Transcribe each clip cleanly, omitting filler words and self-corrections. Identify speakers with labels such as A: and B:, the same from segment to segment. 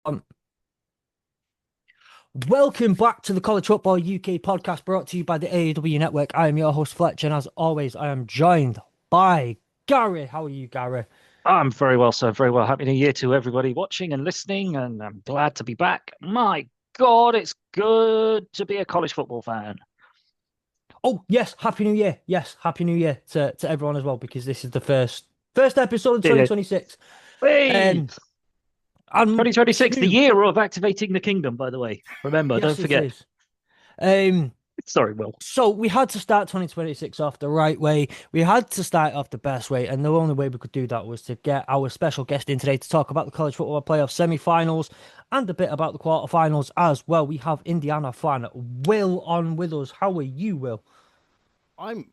A: Um, Welcome back to the College Football UK podcast brought to you by the AEW Network. I am your host, Fletch, and as always, I am joined by Gary. How are you, Gary?
B: I'm very well, sir. Very well. Happy New Year to everybody watching and listening, and I'm glad to be back. My God, it's good to be a college football fan.
A: Oh, yes, Happy New Year. Yes, Happy New Year to everyone as well, because this is the first episode of
B: Yeah, yeah.
A: 2026.
B: Hey,
A: Um, and
B: 2026, the
A: two,
B: year of activating the kingdom, by the way. Remember, don't
A: yes, it
B: forget.
A: is. Um,
B: Sorry, Will.
A: So we had to start 2026 off the right way. We had to start off the best way, and the only way we could do that was to get our special guest in today to talk about the college football playoff semi-finals and a bit about the quarterfinals as well. We have Indiana fan Will on with us. How are you, Will?
C: I'm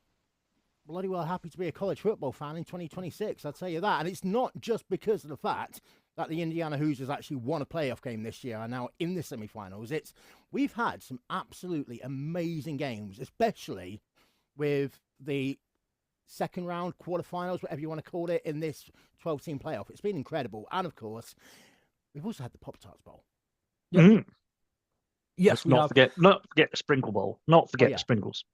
C: bloody well happy to be a college football fan in 2026. I'll tell you that. And it's not just because of the fact that the Indiana Hoosiers actually won a playoff game this year and now in the semi-finals. It's we've had some absolutely amazing games, especially with the second round quarterfinals, whatever you want to call it, in this 12-team playoff. It's been incredible. And of course, we've also had the Pop-Tarts Bowl.
A: Yep.
B: Mm.
A: Yes,
B: Let's
A: we have.
B: not forget the Sprinkle Bowl. Not
C: Oh
B: forget the
C: yeah.
B: sprinkles.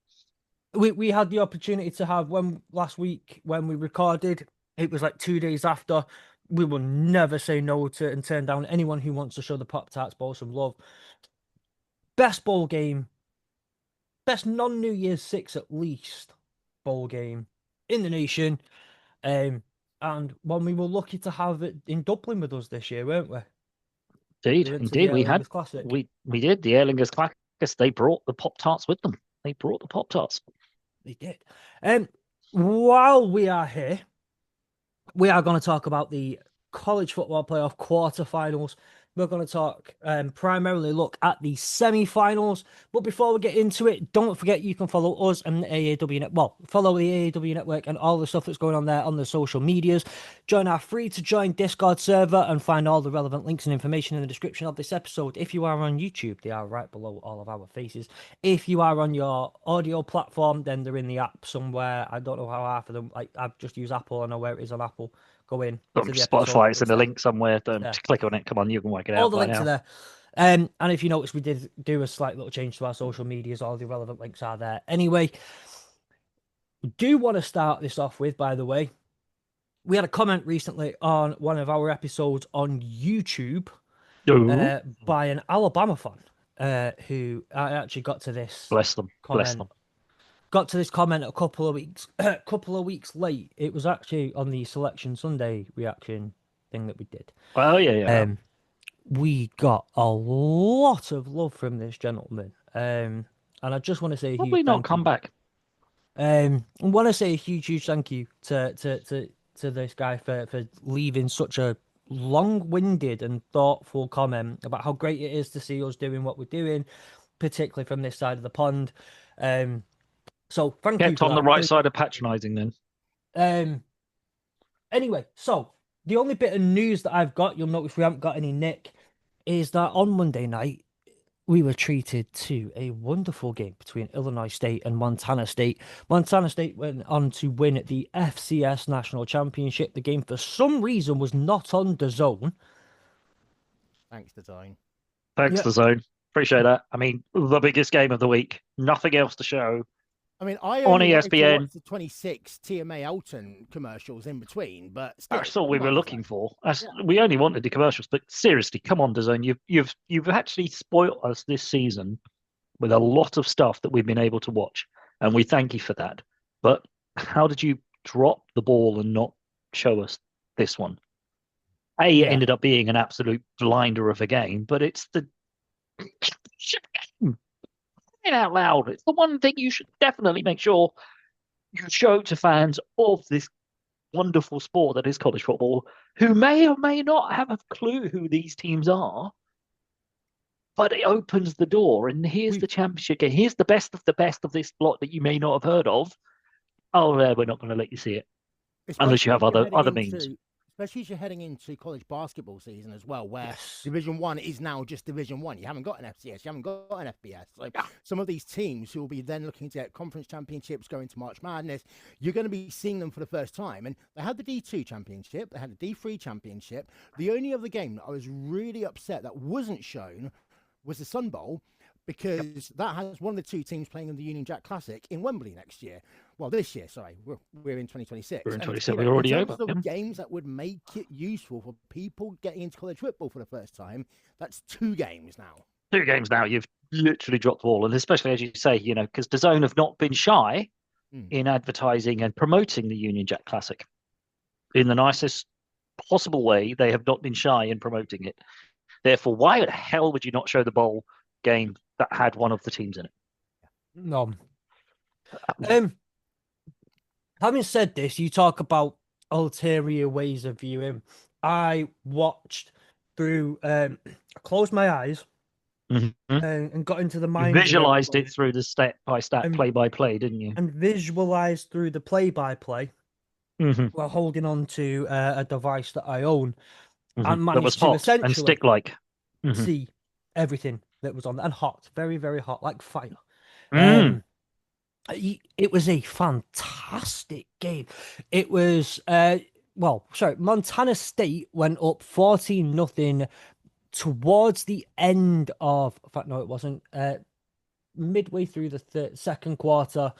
A: We had the opportunity to have when last week when we recorded, it was like 2 days after. We will never say no to and turn down anyone who wants to show the Pop Tarts Bowl some love. Best bowl game, best non-New Year's Six at least bowl game in the nation. Um, and one we were lucky to have it in Dublin with us this year, weren't we? We
B: Indeed,
A: went to the
B: indeed,
A: Aer Lingus Classic.
B: we did the Aer Lingus Classics. They brought the Pop Tarts with them. They brought the Pop Tarts.
A: They did. While we are here, we are going to talk about the college football playoff quarterfinals. We're going to talk primarily look at the semi-finals. But before we get into it, don't forget you can follow us and the AAW network. Well, follow the AAW network and all the stuff that's going on there on the social medias. Join our free to join Discord server and find all the relevant links and information in the description of this episode. If you are on YouTube, they are right below all of our faces. If you are on your audio platform, then they're in the app somewhere. I don't know how half of them. Like I've just used Apple. I know where it is on Apple. Go in to the episode.
B: Spotify, it's in
A: It's
B: the
A: there.
B: link somewhere. Don't
A: Yeah.
B: just click on it. Come on, you can work it
A: All
B: out
A: the
B: by
A: links are
B: now.
A: there. And if you notice, we did do a slight little change to our social medias. All the relevant links are there. Anyway, we do want to start this off with, by the way, we had a comment recently on one of our episodes on YouTube
B: Oh,
A: by an Alabama fan who I actually got to this
B: bless them, bless
A: comment.
B: them.
A: Got to this comment a couple of weeks late. It was actually on the Selection Sunday reaction thing that we did.
B: Well, yeah, yeah.
A: Um, we got a lot of love from this gentleman. And I just want to say a huge
B: Probably not
A: thank
B: come
A: you.
B: back.
A: I want to say a huge thank you to this guy for leaving such a long-winded and thoughtful comment about how great it is to see us doing what we're doing, particularly from this side of the pond. Um, so thank you
B: Kept
A: for
B: on the
A: that.
B: right side of patronising then.
A: Um, anyway, so the only bit of news that I've got, you'll notice we haven't got any Nick, is that on Monday night we were treated to a wonderful game between Illinois State and Montana State. Montana State went on to win the FCS National Championship. The game, for some reason, was not on the zone.
C: Thanks, Design.
B: Thanks,
A: Yep.
B: the zone. Appreciate that. I mean, the biggest game of the week. Nothing else to show
C: I mean, I
B: on
C: only wanted to
B: ESPN.
C: watch the 26 TMA Elton commercials in between, but still,
B: That's all we
C: come
B: were
C: on,
B: looking
C: Design.
B: for.
C: Yeah.
B: We only wanted the commercials, but seriously, come on, DAZN. You've actually spoilt us this season with a lot of stuff that we've been able to watch, and we thank you for that. But how did you drop the ball and not show us this one? It
A: Yeah.
B: ended up being an absolute blinder of a game, but it's the out loud. It's the one thing you should definitely make sure you show to fans of this wonderful sport that is college football, who may or may not have a clue who these teams are, but it opens the door. And here's
A: We
B: the championship game. Here's the best of this lot that you may not have heard of. Oh, we're not going to let you see it unless you
C: Especially
B: have
C: if you're heading
B: other means.
C: into especially as you're heading into college basketball season as well, where
A: Yes.
C: Division 1 is now just Division 1. You haven't got an FCS, you haven't got an FBS. So some of these teams who will be then looking to get conference championships, going to March Madness, you're going to be seeing them for the first time. And they had the D2 championship, they had the D3 championship. The only other game that I was really upset that wasn't shown was the Sun Bowl, because that has one of the two teams playing in the Union Jack Classic in Wembley next year. Well, this year, sorry. We're in 2026.
B: We're in
C: And,
B: 2026. We're already
C: in terms
B: over.
C: of games that would make it useful for people getting into college football for the first time, that's 2 games now.
B: 2 games now. You've literally dropped the ball. And especially, as you say, because DAZN have not been shy in advertising and promoting the Union Jack Classic. In the nicest possible way, they have not been shy in promoting it. Therefore, why the hell would you not show the bowl game that had one of the teams in it?
A: No. Having said this, you talk about ulterior ways of viewing. I watched through, I closed my eyes and got into the mind.
B: You visualized it through the step-by-step, play-by-play, didn't you?
A: And visualized through the play-by-play while holding on to a device that I own. And managed
B: that was
A: to
B: hot
A: essentially
B: and stick-like.
A: see everything that was on there. And hot, very, very hot, like fire. It was a fantastic game. It was, Montana State went up 14-0 towards the end of, in fact, no, it wasn't, midway through the second quarter.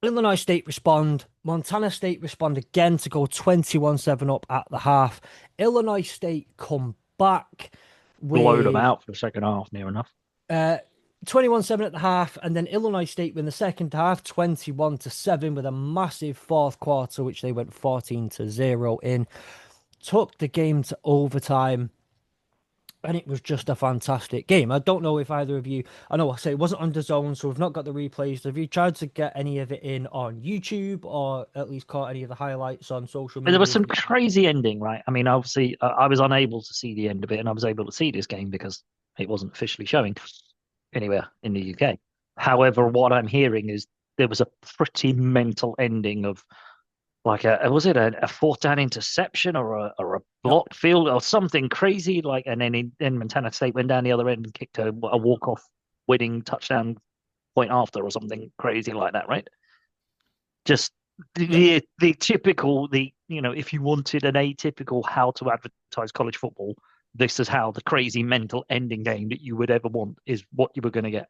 A: Illinois State respond. Montana State respond again to go 21-7 up at the half. Illinois State come back.
B: Blowed them out for the second half, near enough.
A: 21-7 at the half, and then Illinois State win the second half, 21-7, with a massive fourth quarter, which they went 14-0 in. Took the game to overtime, and it was just a fantastic game. I don't know if either of you, I know I say it wasn't on DAZN, so we've not got the replays. Have you tried to get any of it in on YouTube, or at least caught any of the highlights on social media?
B: There was some crazy ending, right? I mean, obviously, I was unable to see the end of it, and I was able to see this game because it wasn't officially showing anywhere in the UK. However, what I'm hearing is there was a pretty mental ending of like was it a fourth down interception or a blocked field or something crazy, like, and then Montana State went down the other end and kicked a walk-off winning touchdown point after or something crazy like that, right? Just the typical, if you wanted an atypical how to advertise college football, this is how the crazy mental ending game that you would ever want is what you were going to get.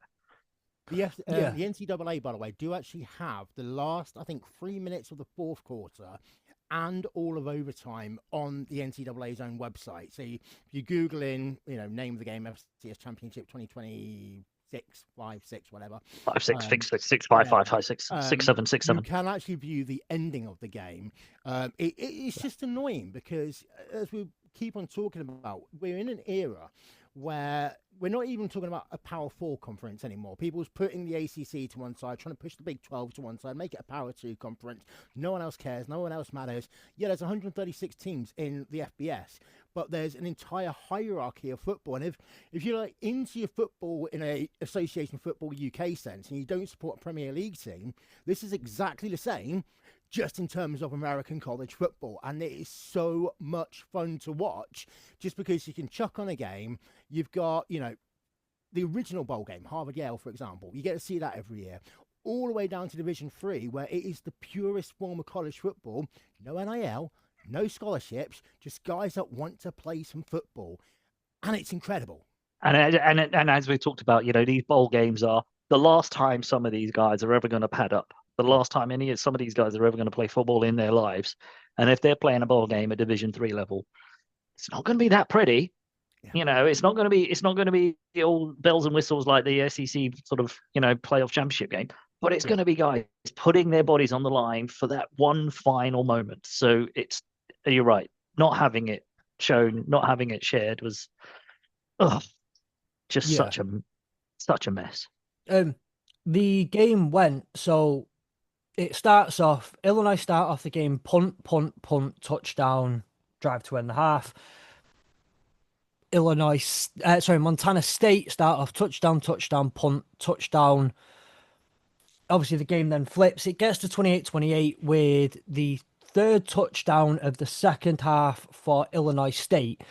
C: The NCAA, by the way, do actually have the last, I think, 3 minutes of the fourth quarter and all of overtime on the NCAA's own website. So if you Google in, name of the game, FCS Championship 2026, 5-6, whatever.
B: 5-6, 6, 5, 5, 5, 6, 6, 7, 6, 7.
C: You can actually view the ending of the game. It's just annoying because, as we keep on talking about, we're in an era where we're not even talking about a Power 4 conference anymore. People's putting the ACC to one side, trying to push the Big 12 to one side, make it a Power 2 conference. No one else cares. No one else matters. Yeah, there's 136 teams in the FBS, but there's an entire hierarchy of football. And if you're like into your football in a Association Football UK sense and you don't support a Premier League team, this is exactly the same, just in terms of American college football. And it is so much fun to watch just because you can chuck on a game. You've got, the original bowl game, Harvard-Yale, for example. You get to see that every year. All the way down to Division 3, where it is the purest form of college football. No NIL, no scholarships, just guys that want to play some football. And it's incredible. And
B: as we talked about, these bowl games are the last time some of these guys are ever going to pad up. The last time some of these guys are ever going to play football in their lives. And if they're playing a bowl game at Division 3 level, it's not going to be that pretty. Yeah. It's not going to be the old bells and whistles like the SEC sort of, playoff championship game. But it's going to be guys putting their bodies on the line for that one final moment. So you're right. Not having it shown, not having it shared was such a mess.
A: The game went so. It starts off, Illinois start off the game, punt, touchdown, drive to end the half. Montana State start off touchdown, punt, touchdown. Obviously, the game then flips. It gets to 28-28 with the third touchdown of the second half for Illinois State.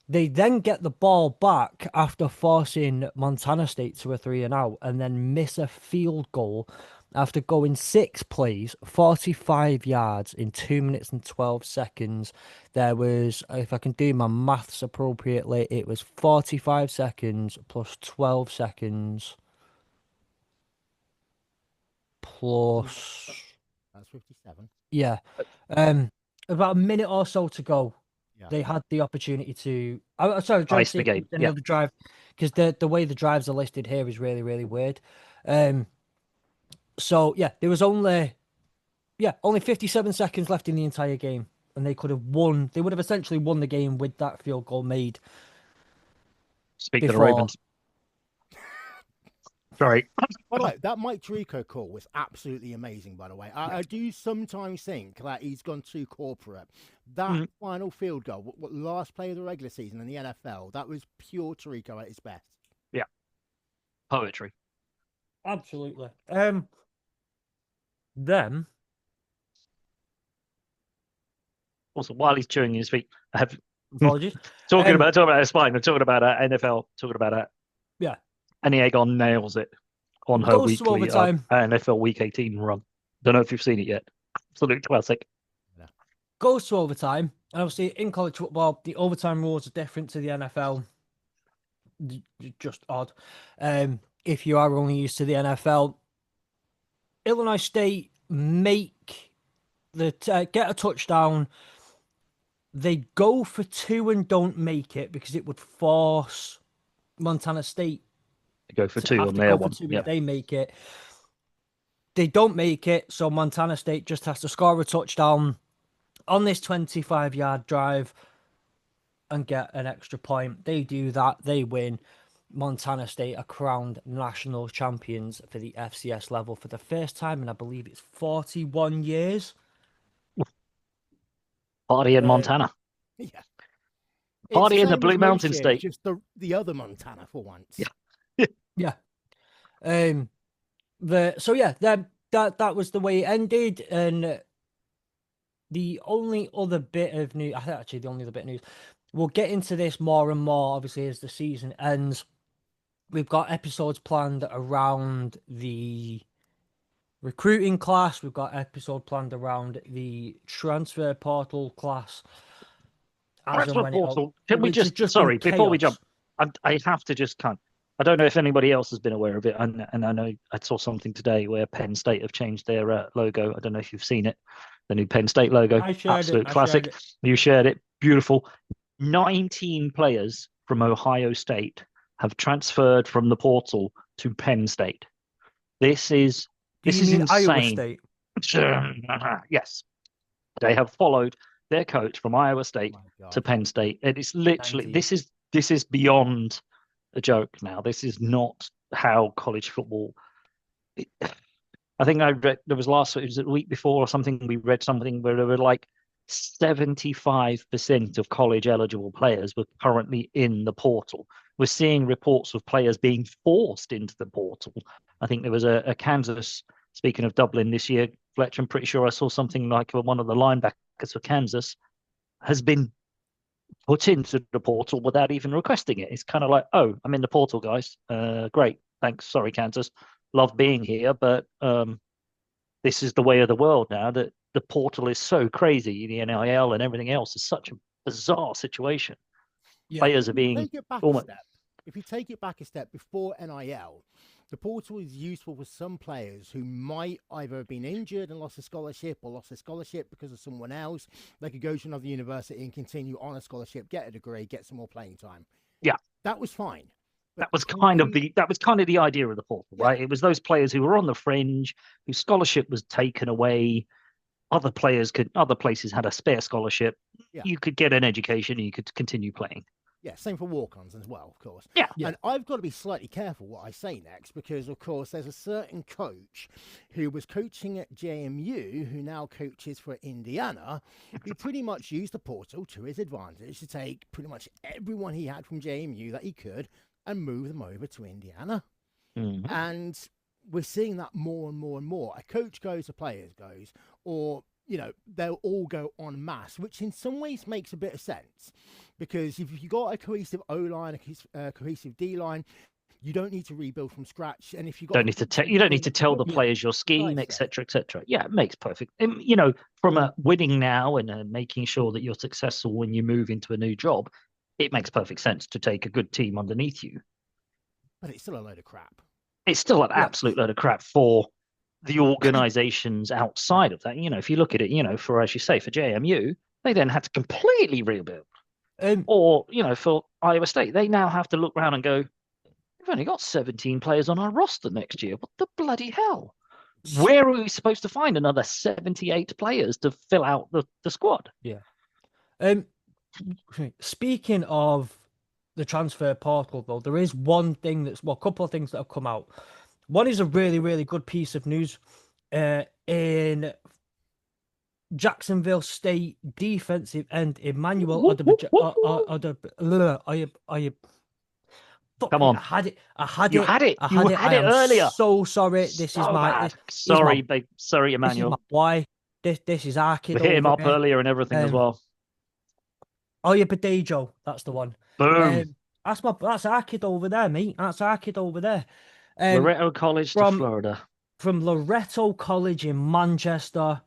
A: They then get the ball back after forcing Montana State to a 3-and-out and then miss a field goal after going 6 plays, 45 yards in 2 minutes and 12 seconds. There was, if I can do my maths appropriately, it was 45 seconds plus 12 seconds plus...
C: That's 57.
A: Yeah. About a minute or so to go.
C: Yeah.
A: They had the opportunity to. Sorry, I'm trying to
B: Ice
A: see
B: the
A: if
B: game.
A: there's any other drive, because the way the drives are listed here is really, really weird. So yeah, there was only 57 seconds left in the entire game, and they could have won. They would have essentially won the game with that field goal made.
B: Speaking of
A: before.
B: Ravens. Sorry.
C: By the way, that Mike Tirico call was absolutely amazing, by the way. I do sometimes think that he's gone too corporate. That final field goal, what last play of the regular season in the NFL, that was pure Tirico at his best.
B: Yeah. Poetry.
A: Absolutely. Then.
B: Also, while he's chewing his feet, I have
A: Apologies.
B: talking about his spine. I'm talking about NFL. Talking about
A: Yeah.
B: Annie Egon nails it on her
A: Goes to
B: weekly
A: overtime.
B: NFL Week 18 run. Don't know if you've seen it yet. Absolute classic.
A: Goes to overtime. And obviously, in college football, the overtime rules are different to the NFL. Just odd. If you are only used to the NFL, Illinois State make get a touchdown. They go for 2 and don't make it because it would force Montana State
B: to go for
A: to
B: 2
A: have
B: on
A: to
B: their
A: go for
B: one.
A: 2
B: Yeah.
A: if they make it. They don't make it, so Montana State just has to score a touchdown on this 25-yard drive and get an extra point. They do that. They win. Montana State are crowned national champions for the FCS level for the first time in, I believe it's 41 years.
B: Party in Montana.
C: Yeah.
B: Party
C: It's
B: in the
C: same
B: Blue
C: as
B: Mountain
C: most years,
B: State.
C: just the other Montana for once.
B: Yeah.
A: Yeah. That was the way it ended, and the only other bit of news, I think actually the only other bit of news, we'll get into this more and more, obviously, as the season ends. We've got episodes planned around the recruiting class. We've got episode planned around the transfer portal class.
B: Transfer portal. Can we
A: which has
B: just sorry,
A: been
B: before we
A: chaos.
B: jump, I have to just I don't know if anybody else has been aware of it, and I know I saw something today where Penn State have changed their logo. I don't know if you've seen it, the new Penn State logo.
A: I shared
B: Absolute
A: it.
B: classic. You shared it. Beautiful. 19 players from Ohio State have transferred from the portal to Penn State. This is insane.
A: Iowa State?
B: Yes, they have followed their coach from Iowa State to Penn State. It is literally this is beyond a joke now. This is not how college football. I think I read it was a week before or something. We read something where there were like 75% of college eligible players were currently in the portal. We're seeing reports of players being forced into the portal. I think there was a Kansas. Speaking of Dublin this year, Fletch, I'm pretty sure I saw something like one of the linebackers for Kansas has been put into the portal without even requesting it. It's kind of like, oh, I'm in the portal, guys. Great, thanks. Sorry, Kansas. Love being here, but this is the way of the world now. That the portal is so crazy. The NIL and everything else is such a bizarre situation. Yeah. Players are being
C: If you take it back a step before NIL, the portal is useful for some players who might either have been injured and lost a scholarship or lost a scholarship because of someone else. They could go to another university and continue on a scholarship, get a degree, get some more playing time.
B: Yeah.
C: That was fine.
B: That was kind of the idea of the portal, right? It was those players who were on the fringe, whose scholarship was taken away. Other places had a spare scholarship. Yeah. You could get an education and you could continue playing.
C: Yeah, same for walk-ons as well, of course.
B: Yeah.
C: And I've got to be slightly careful what I say next because, of course, there's a certain coach who was coaching at JMU who now coaches for Indiana who pretty much used the portal to his advantage to take pretty much everyone he had from JMU that he could and move them over to Indiana. And we're seeing that more and more and more. A coach goes, a player goes, or they'll all go en masse, which in some ways makes a bit of sense, because if you got a cohesive O-line, a cohesive D-line, you don't need to rebuild from scratch. And if you got
B: you don't need to tell the players your scheme, etc., etc. Yeah, it makes perfect. From a winning now and making sure that you're successful when you move into a new job, it makes perfect sense to take a good team underneath you.
C: But it's still a load of crap.
B: It's still an absolute load of crap for the organizations outside of that. If you look at it, for, as you say, for JMU, they then had to completely rebuild. Or, for Iowa State, they now have to look around and go, we've only got 17 players on our roster next year. What the bloody hell? Where are we supposed to find another 78 players to fill out the squad?
A: Yeah. Speaking of the transfer portal, though, there is one thing a couple of things that have come out. One is a really, really good piece of news in Jacksonville State defensive end Emmanuel
B: Come on.
A: I had it.
B: You had it earlier.
A: So sorry. This is my...
B: Sorry, Emmanuel.
A: This is my boy. This is our kid.
B: We hit him up earlier and everything as well.
A: Oyebadejo, that's the one.
B: Boom.
A: That's our kid over there, mate. That's our kid over there.
B: Loretto College to Florida.
A: From Loretto College in Manchester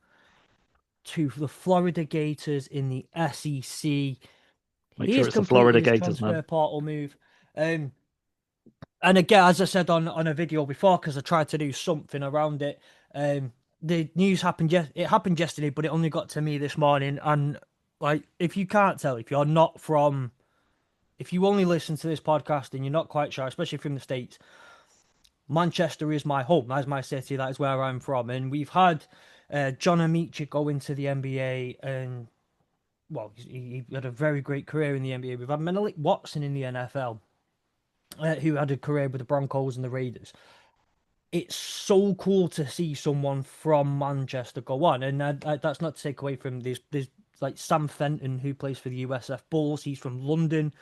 A: to the Florida Gators in the SEC.
B: Make sure it's the Florida Gators, man.
A: Portal move. And again, as I said on a video before, because I tried to do something around it, the news happened. It happened yesterday, but it only got to me this morning. And like, if you can't tell, if you only listen to this podcast and you're not quite sure, especially from the States, Manchester is my home. That's my city. That is where I'm from. And we've had John Amici go into the NBA, and well, he had a very great career in the NBA. We've had Menelik Watson in the NFL, who had a career with the Broncos and the Raiders. It's so cool to see someone from Manchester go on, and that's not to take away from this. There's like Sam Fenton, who plays for the USF Bulls. He's from London,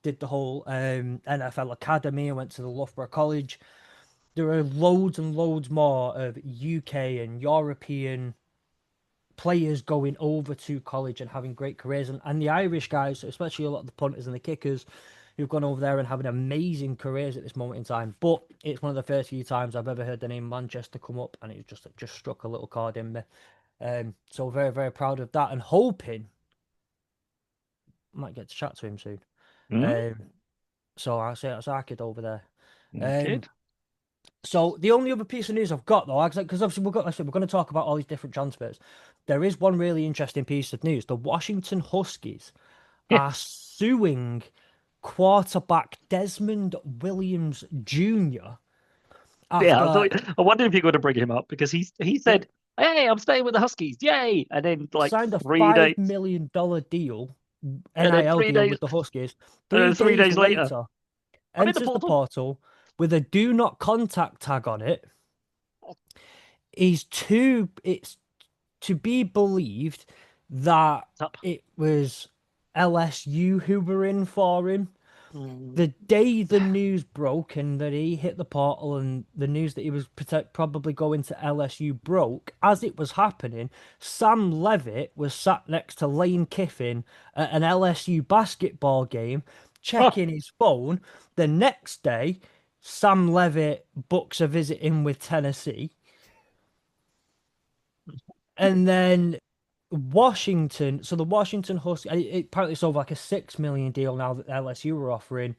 A: did the whole NFL academy, and went to the Loughborough College. There are loads and loads more of UK and European players going over to college and having great careers. And the Irish guys, especially a lot of the punters and the kickers, who've gone over there and having amazing careers at this moment in time. But it's one of the first few times I've ever heard the name Manchester come up, and it just struck a little chord in me. So very, very proud of that, and hoping I might get to chat to him soon. So I'll say that's our kid over there. So the only other piece of news I've got, though, because obviously we're going to talk about all these different transfers. There is one really interesting piece of news. The Washington Huskies are suing quarterback Desmond Williams Jr.
B: I wondered if you're going to bring him up, because he said, "Hey, I'm staying with the Huskies, yay!" And then
A: signed a $5 million deal, NIL deal with the Huskies.
B: 3 days later,
A: enters the portal with a do not contact tag on it. It's to be believed that it was LSU who were in for him. The day the news broke and that he hit the portal, and the news that he was probably going to LSU broke, as it was happening, Sam Levitt was sat next to Lane Kiffin at an LSU basketball game, checking his phone. The next day, Sam Levitt books a visit in with Tennessee. And then Washington, so the Washington Huskies, apparently it's over like a $6 million deal now that LSU were offering,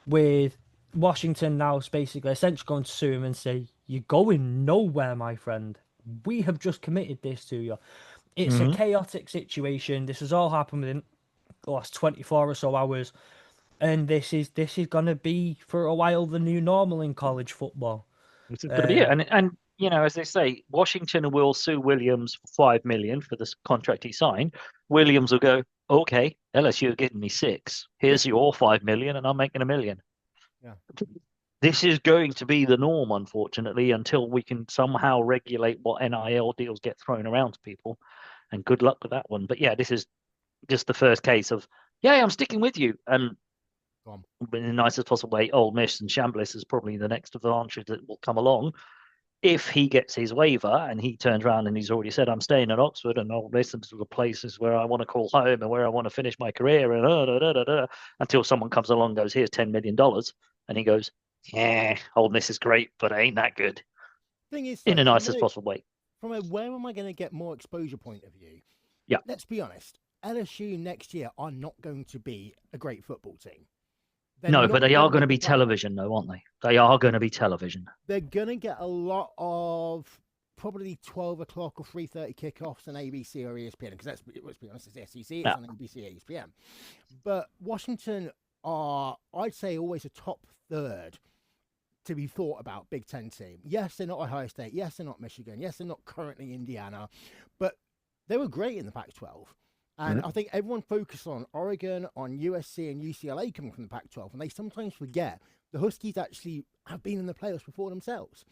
A: with Washington now basically essentially going to sue him and say, "You're going nowhere, my friend. We have just committed this to you." It's a chaotic situation. This has all happened within the last 24 or so hours. And this is going to be, for a while, the new normal in college football.
B: This is going to be it. And as they say, Washington will sue Williams for $5 million for this contract he signed. Williams will go, "Okay, LSU are giving me $6 million. Here's your $5 million, and I'm making $1 million."
C: Yeah.
B: This is going to be the norm, unfortunately, until we can somehow regulate what NIL deals get thrown around to people. And good luck with that one. But yeah, this is just the first case of, "Yeah, I'm sticking with you." And in the nicest possible way, Ole Miss and Chambliss is probably the next advantage that will come along. if he gets his waiver and he turns around and he's already said, I'm staying at Oxford and I'll listen to the places where I want to call home and where I want to finish my career and until someone comes along and goes, here's $10 million. And he goes, yeah, Old Miss is great, but I ain't that good.
C: Thing is,
B: in the nicest possible way.
C: From a where am I going to get more exposure point of view?
B: Yeah.
C: Let's be honest. LSU next year are not going to be a great football team.
B: No, but they are going to be television, though, aren't they? They are going to be television.
C: They're going to get a lot of probably 12 o'clock or 3:30 kickoffs on ABC or ESPN, because let's be honest, it's the SEC, it's on ABC or ESPN. But Washington are, I'd say, always a top third to be thought about Big Ten team. Yes, they're not Ohio State. Yes, they're not Michigan. Yes, they're not currently Indiana. But they were great in the Pac-12. And I think everyone focused on Oregon, on USC and UCLA coming from the Pac-12, and they sometimes forget the Huskies actually have been in the playoffs before themselves.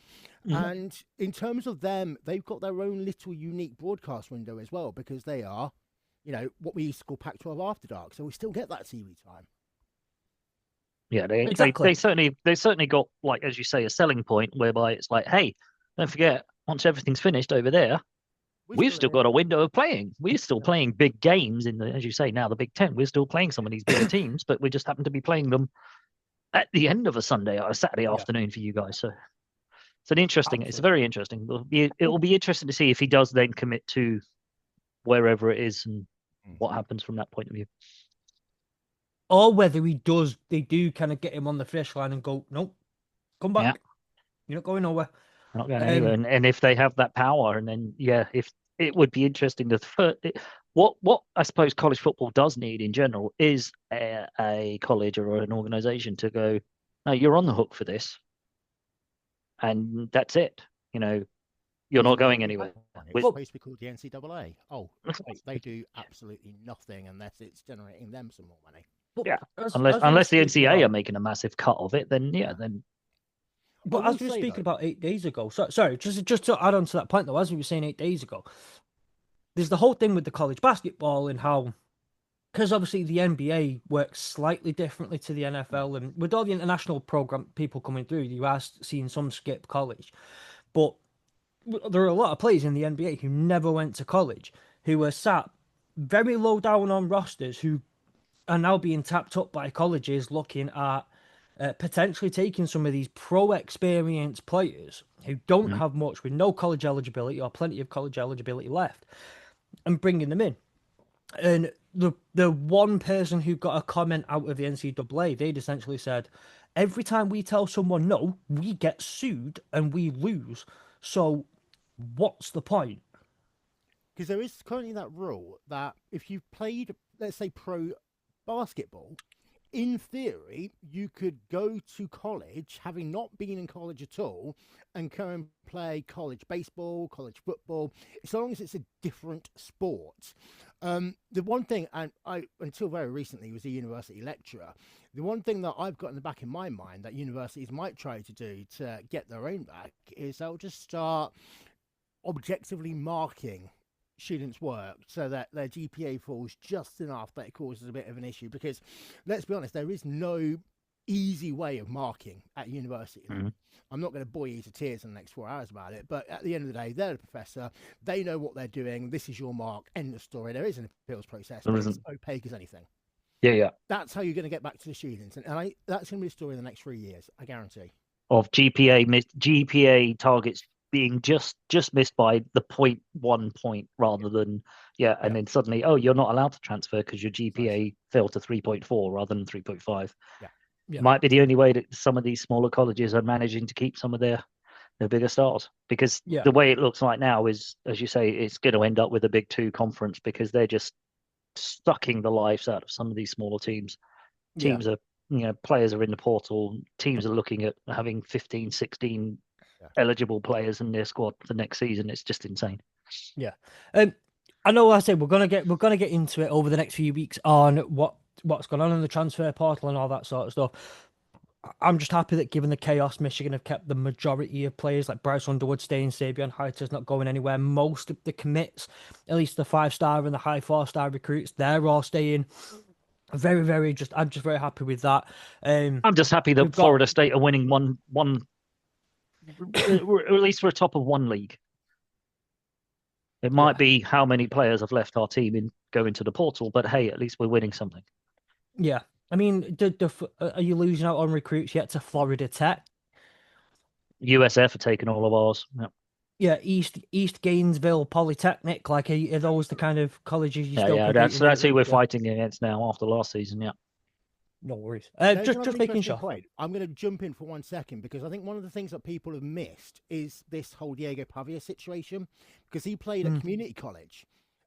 C: And in terms of them, they've got their own little unique broadcast window as well, because they are, what we used to call Pac-12 After Dark. So we still get that TV time.
B: Yeah, they certainly got, like, as you say, a selling point whereby it's like, hey, don't forget, once everything's finished over there, we've still got a window of playing. We're still playing big games in the, as you say, now the Big Ten. We're still playing some of these bigger teams, but we just happen to be playing them at the end of a Sunday or a Saturday afternoon for you guys. So it's it's very interesting. It'll be interesting to see if he does then commit to wherever it is and what happens from that point of view.
A: Or whether they do kind of get him on the finish line and go, nope, come back. Yeah. You're not going nowhere.
B: Not going anywhere. And if they have that power, and then, if it would be interesting to what I suppose college football does need in general is a college or an organization to go, no, you're on the hook for this. And that's it. You're not going anywhere.
C: It's supposed to be called the NCAA. Oh, they do absolutely nothing unless it's generating them some more money.
B: Yeah, unless the NCAA are making a massive cut of it, then then.
A: But as we were speaking about 8 days ago, sorry, just to add on to that point though, as we were saying 8 days ago, there's the whole thing with the college basketball and how, because obviously the NBA works slightly differently to the NFL, and with all the international program people coming through, you are seeing some skip college, but there are a lot of players in the NBA who never went to college, who were sat very low down on rosters, who are now being tapped up by colleges looking at potentially taking some of these pro experienced players who don't have much, with no college eligibility or plenty of college eligibility left, and bringing them in. And the one person who got a comment out of the NCAA, they'd essentially said, every time we tell someone no, we get sued and we lose. So what's the point?
C: Because there is currently that rule that if you've played, let's say, pro basketball, in theory, you could go to college, having not been in college at all, and go and play college baseball, college football, as long as it's a different sport. The one thing, and I, until very recently, was a university lecturer, the one thing that I've got in the back of my mind that universities might try to do to get their own back is they'll just start objectively marking students' work so that their GPA falls just enough that it causes a bit of an issue, because let's be honest, there is no easy way of marking at university. I'm not going to bore you to tears in the next 4 hours about it, but at the end of the day, they're the professor, they know what they're doing, this is your mark, end of story. There is an appeals process, but it's opaque as anything. That's how you're going to get back to the students, and that's going to be the story in the next 3 years, I guarantee.
B: Of GPA targets being just missed by the 0.1 point rather than and then suddenly, you're not allowed to transfer because your GPA fell to 3.4 rather than 3.5. Might be the only way that some of these smaller colleges are managing to keep some of their bigger stars, because the way it looks right now is, as you say, it's going to end up with a Big Two conference, because they're just sucking the lives out of some of these smaller teams. Teams are, players are in the portal, teams are looking at having 15, 16 eligible players in their squad for next season. It's just insane.
A: I know I said we're gonna get into it over the next few weeks on what's going on in the transfer portal and all that sort of stuff. I'm just happy that, given the chaos, Michigan have kept the majority of players, like Bryce Underwood staying, Sabian Heiter's not going anywhere. Most of the commits, at least the 5-star and the high 4-star recruits, they're all staying. I'm just very happy with that.
B: I'm just happy that Florida State are winning one at least we're top of one league. It might be how many players have left our team in go into the portal, but hey, at least we're winning something.
A: Yeah. I mean, are you losing out on recruits yet to Florida Tech?
B: USF are taking all of ours. Yep.
A: Yeah, East Gainesville Polytechnic. Like, are those the kind of colleges you still
B: Yeah,
A: competing
B: that's
A: with?
B: who we're fighting against now after last season. Yeah.
A: No worries.
C: There's
A: Just
C: another
A: making
C: interesting
A: sure.
C: point. I'm going to jump in for 1 second because I think one of the things that people have missed is this whole Diego Pavia situation, because he played at community college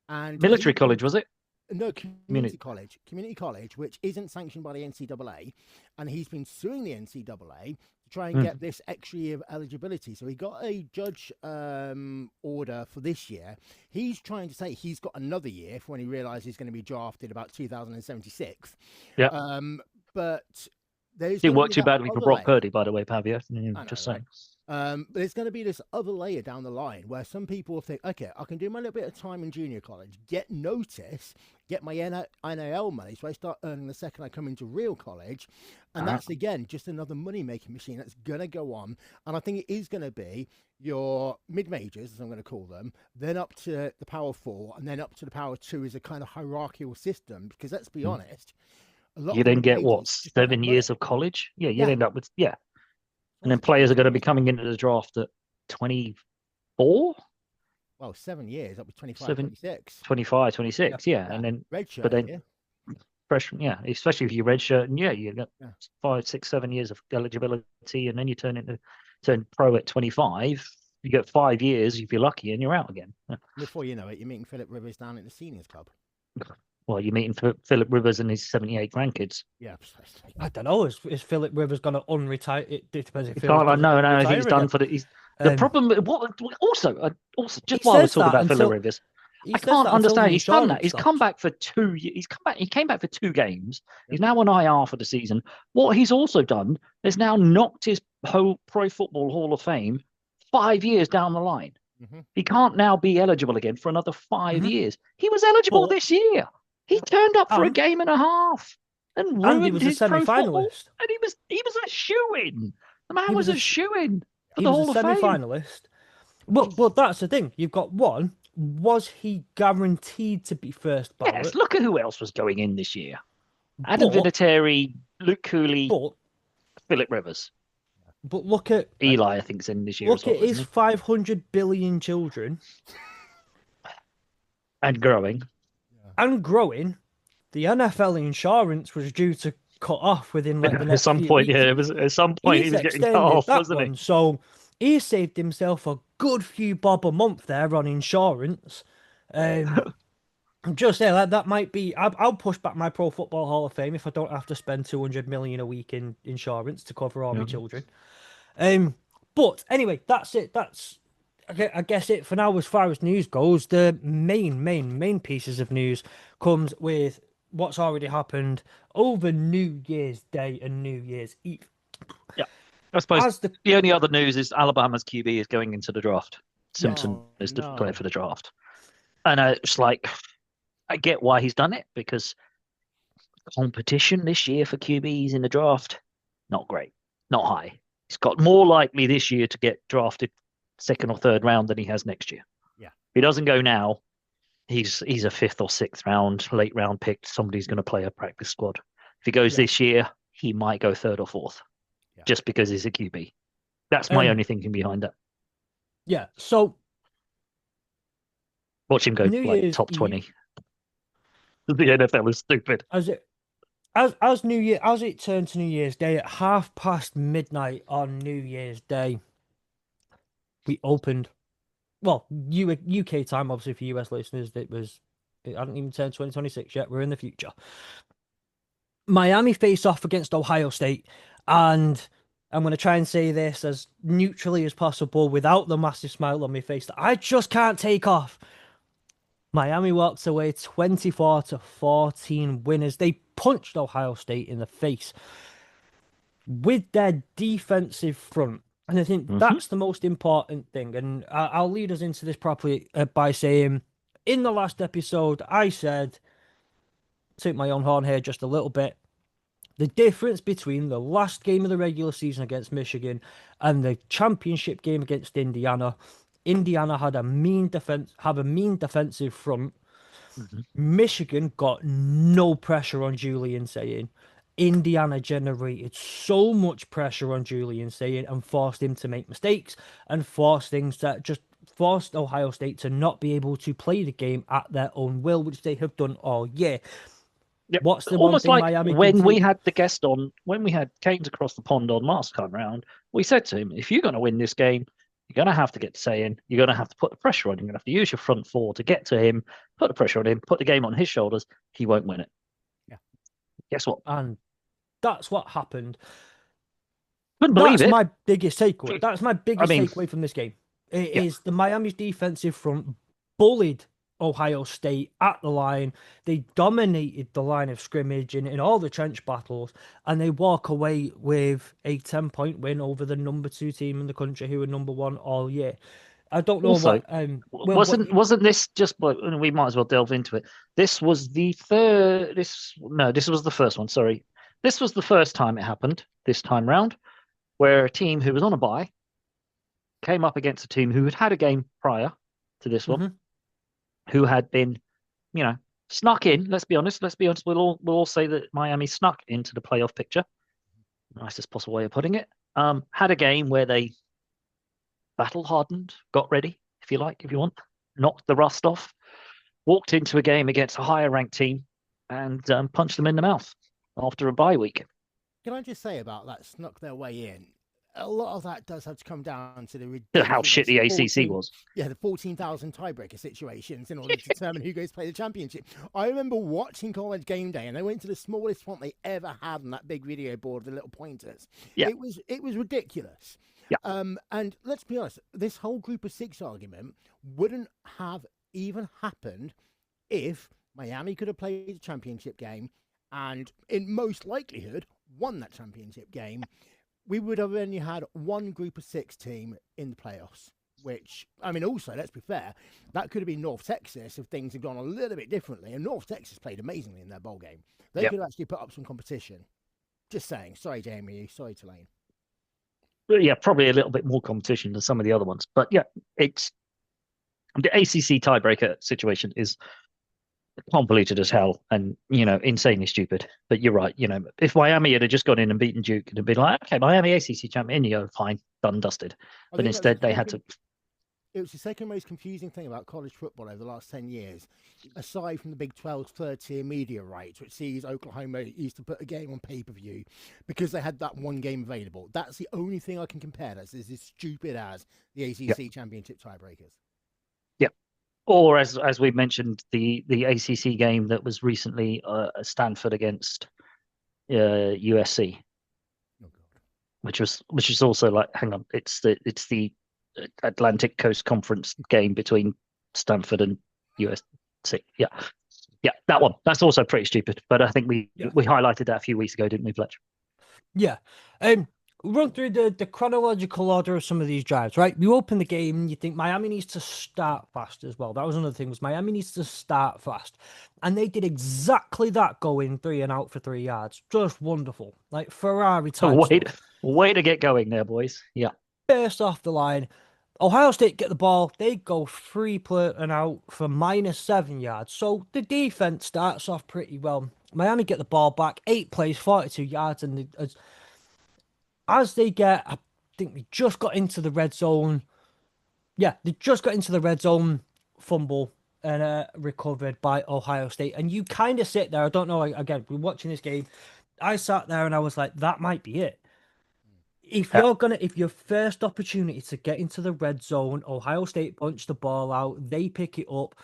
C: and
B: Military college, was it?
C: No, community college, which isn't sanctioned by the NCAA, and he's been suing the NCAA to try and get this extra year of eligibility. So he got a judge order for this year. He's trying to say he's got another year for when he realizes he's going to be drafted about 2076.
B: Yeah.
C: But there's
B: didn't work too badly for Brock Purdy, by the way, Pavia. Just saying.
C: But there's going to be this other layer down the line where some people think, okay, I can do my little bit of time in junior college, get notice, get my NIL money, so I start earning the second I come into real college. And that's, again, just another money-making machine that's going to go on. And I think it is going to be your mid-majors, as I'm going to call them, then up to the Power 4, and then up to the Power 2 is a kind of hierarchical system. Because let's be honest,
B: you then get, 7 years of college? Yeah, you'd end up with, And then players are going to be coming into the draft at 24?
C: Well, 7 years, up to 25, 26.
B: 25, 26, And then,
C: redshirt,
B: but then freshman, especially if you redshirt, and you got 5, 6, 7 years of eligibility, and then you turn pro at 25. You get 5 years if you're lucky, and you're out again.
C: Before you know it, you're meeting Philip Rivers down at the seniors club.
B: Well, you're meeting Philip Rivers and his 78 grandkids.
C: Yeah, precisely.
A: I don't know. Is Philip Rivers going to unretire? It depends if
B: No, he's done for the. The problem. Also, just while we're talking about Philip Rivers, I can't understand. He's done that. He's come back for 2 years. He came back for 2 games. He's now on IR for the season. What he's also done is now knocked his whole Pro Football Hall of Fame 5 years down the line. He can't now be eligible again for another 5 years. He was eligible this year. He turned up for a game and a half and ruined
A: he was
B: his
A: a semi-finalist.
B: And he was a shoo-in. The man was a shoo-in for the Hall of Fame.
A: Semi-finalist. Well, that's the thing. You've got one. Was he guaranteed to be first ballot?
B: Yes. Look at who else was going in this year: Adam Vinatieri, Luke Cooley, Philip Rivers.
A: But look at
B: Eli. I think's in this year.
A: Look at his 500 billion children,
B: and growing.
A: And growing, the NFL insurance was due to cut off within the next
B: at some point.
A: weeks.
B: Yeah, it was at some point he was getting cut off, wasn't he?
A: So he saved himself a good few bob a month there on insurance. Just say that might be. I'll push back my Pro Football Hall of Fame if I don't have to spend 200 million a week in insurance to cover all my children. But anyway, that's it. That's I guess it for now as far as news goes. The main pieces of news comes with what's already happened over New Year's Day and New Year's Eve.
B: Yeah, I suppose the only other news is Alabama's QB is going into the draft. Simpson is declared for the draft, and it's like I get why he's done it, because competition this year for QBs in the draft not great, not high. He's got more likely this year to get drafted 2nd or 3rd round than he has next year.
C: Yeah.
B: If he doesn't go now, he's a 5th or 6th round, late round pick. Somebody's going to play a practice squad. If he goes this year, he might go 3rd or 4th, just because he's a QB. That's my only thinking behind that.
A: Yeah. So
B: watch him go top 20. The NFL is stupid.
A: As it turned to New Year's Day at midnight on New Year's Day, we opened. Well, UK time, obviously for US listeners, it hadn't even turned 2026 yet. We're in the future. Miami faced off against Ohio State, and I'm going to try and say this as neutrally as possible without the massive smile on my face that I just can't take off. Miami walks away 24-14 winners. They punched Ohio State in the face with their defensive front. And I think that's the most important thing. And I'll lead us into this properly by saying, in the last episode, I said, took my own horn here just a little bit, The difference between the last game of the regular season against Michigan and the championship game against Indiana, Indiana had a mean defensive front.
B: Mhm.
A: Michigan got no pressure on Julian Saying. Indiana generated so much pressure on Julian Saying and forced him to make mistakes and forced things that just forced Ohio State to not be able to play the game at their own will, which they have done all year.
B: Yep.
A: What's the one
B: Almost
A: thing
B: like
A: Miami can
B: when we
A: take?
B: had the guest on, when we had Canes across the pond on last time round, we said to him, if you're going to win this game, you're going to have to get saying, you're going to have to put the pressure on. You're going to have to use your front four to get to him, put the pressure on him, put the game on his shoulders. He won't win it.
C: Yeah.
B: Guess what?
A: And that's what happened.
B: Couldn't believe
A: That's
B: it.
A: my biggest takeaway. That's my biggest
B: mean,
A: takeaway from this game. It
B: yeah.
A: is the Miami's defensive front bullied Ohio State at the line. They dominated the line of scrimmage in all the trench battles, and they walk away with a 10-point win over the number 2 team in the country, who were number 1 all year. I don't know
B: Also,
A: what.
B: Wasn't this just? We might as well delve into it. This was the third. This was the first one. Sorry, this was the first time it happened. This time round, where a team who was on a bye came up against a team who had had a game prior to this one, who had been, snuck in. Let's be honest. Let's be honest. We'll all say that Miami snuck into the playoff picture. Nicest possible way of putting it. Had a game where they battle hardened, got ready, if you like, if you want, knocked the rust off, walked into a game against a higher ranked team, and punched them in the mouth after a bye week.
C: Can I just say about that snuck their way in? A lot of that does have to come down to
B: How shit the ACC was.
C: Yeah, the 14,000 tiebreaker situations in order to determine who goes to play the championship. I remember watching College Game Day, and they went to the smallest font they ever had on that big video board, the little pointers.
B: Yeah.
C: It was ridiculous.
B: Yeah.
C: And let's be honest, this whole group of 6 argument wouldn't have even happened if Miami could have played the championship game and, in most likelihood, won that championship game. We would have only had one group of 6 team in the playoffs, which, I mean, also, let's be fair, that could have been North Texas if things had gone a little bit differently. And North Texas played amazingly in their bowl game. They could have actually put up some competition. Just saying. Sorry, Jamie. Sorry, Tulane.
B: Yeah, probably a little bit more competition than some of the other ones. But yeah, it's the ACC tiebreaker situation is convoluted as hell and, insanely stupid. But you're right. If Miami had just gone in and beaten Duke, it'd be like, okay, Miami ACC champion, fine, done, dusted. But instead they had to.
C: It was the second most confusing thing about college football over the last 10 years, aside from the Big 12's third-tier media rights, which sees Oklahoma used to put a game on pay-per-view because they had that one game available. That's the only thing I can compare that's as stupid as the ACC championship tiebreakers.
B: Yeah. Or as we mentioned, the ACC game that was recently Stanford against USC, which is also like, hang on, it's the Atlantic Coast Conference game between Stanford and USC. Yeah, that one. That's also pretty stupid. But I think we highlighted that a few weeks ago, didn't we, Fletch?
A: Yeah. Run through the chronological order of some of these drives, right? You open the game and you think Miami needs to start fast as well. That was another thing, was Miami needs to start fast. And they did exactly that, going 3 and out for 3 yards. Just wonderful. Like Ferrari type stuff.
B: Way to get going there, boys. Yeah.
A: First off the line, Ohio State get the ball. They go 3 and out for -7 yards. So the defense starts off pretty well. Miami get the ball back, 8 plays, 42 yards, and as they get, I think they just got into the red zone. Yeah, they just got into the red zone, fumble, and recovered by Ohio State. And you kind of sit there. I don't know. Again, we're watching this game. I sat there and I was like, that might be it. If your first opportunity to get into the red zone, Ohio State punch the ball out, they pick it up,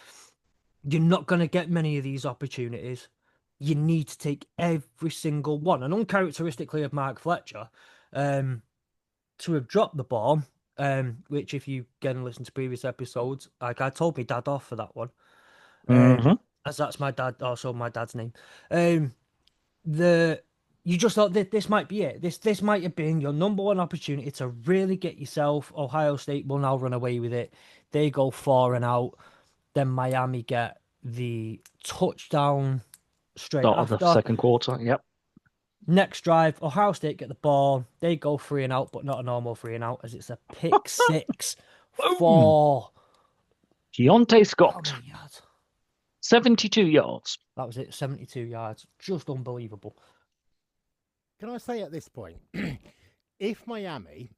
A: you're not going to get many of these opportunities. You need to take every single one. And uncharacteristically of Mark Fletcher, to have dropped the ball, which if you get and listen to previous episodes, like I told my dad off for that one, as that's my dad, also my dad's name. You just thought that this might be it. This might have been your number one opportunity to really get yourself. Ohio State will now run away with it. They go 4 and out. Then Miami get the touchdown straight
B: Start
A: after.
B: of the second quarter. Yep.
A: Next drive, Ohio State get the ball. They go 3-and-out, but not a normal 3-and-out, as it's a pick six
B: Boom!
A: for
B: Deontay
A: how
B: Scott,
A: many yards?
B: 72 yards.
A: That was it, 72 yards. Just unbelievable.
C: Can I say at this point, if Miami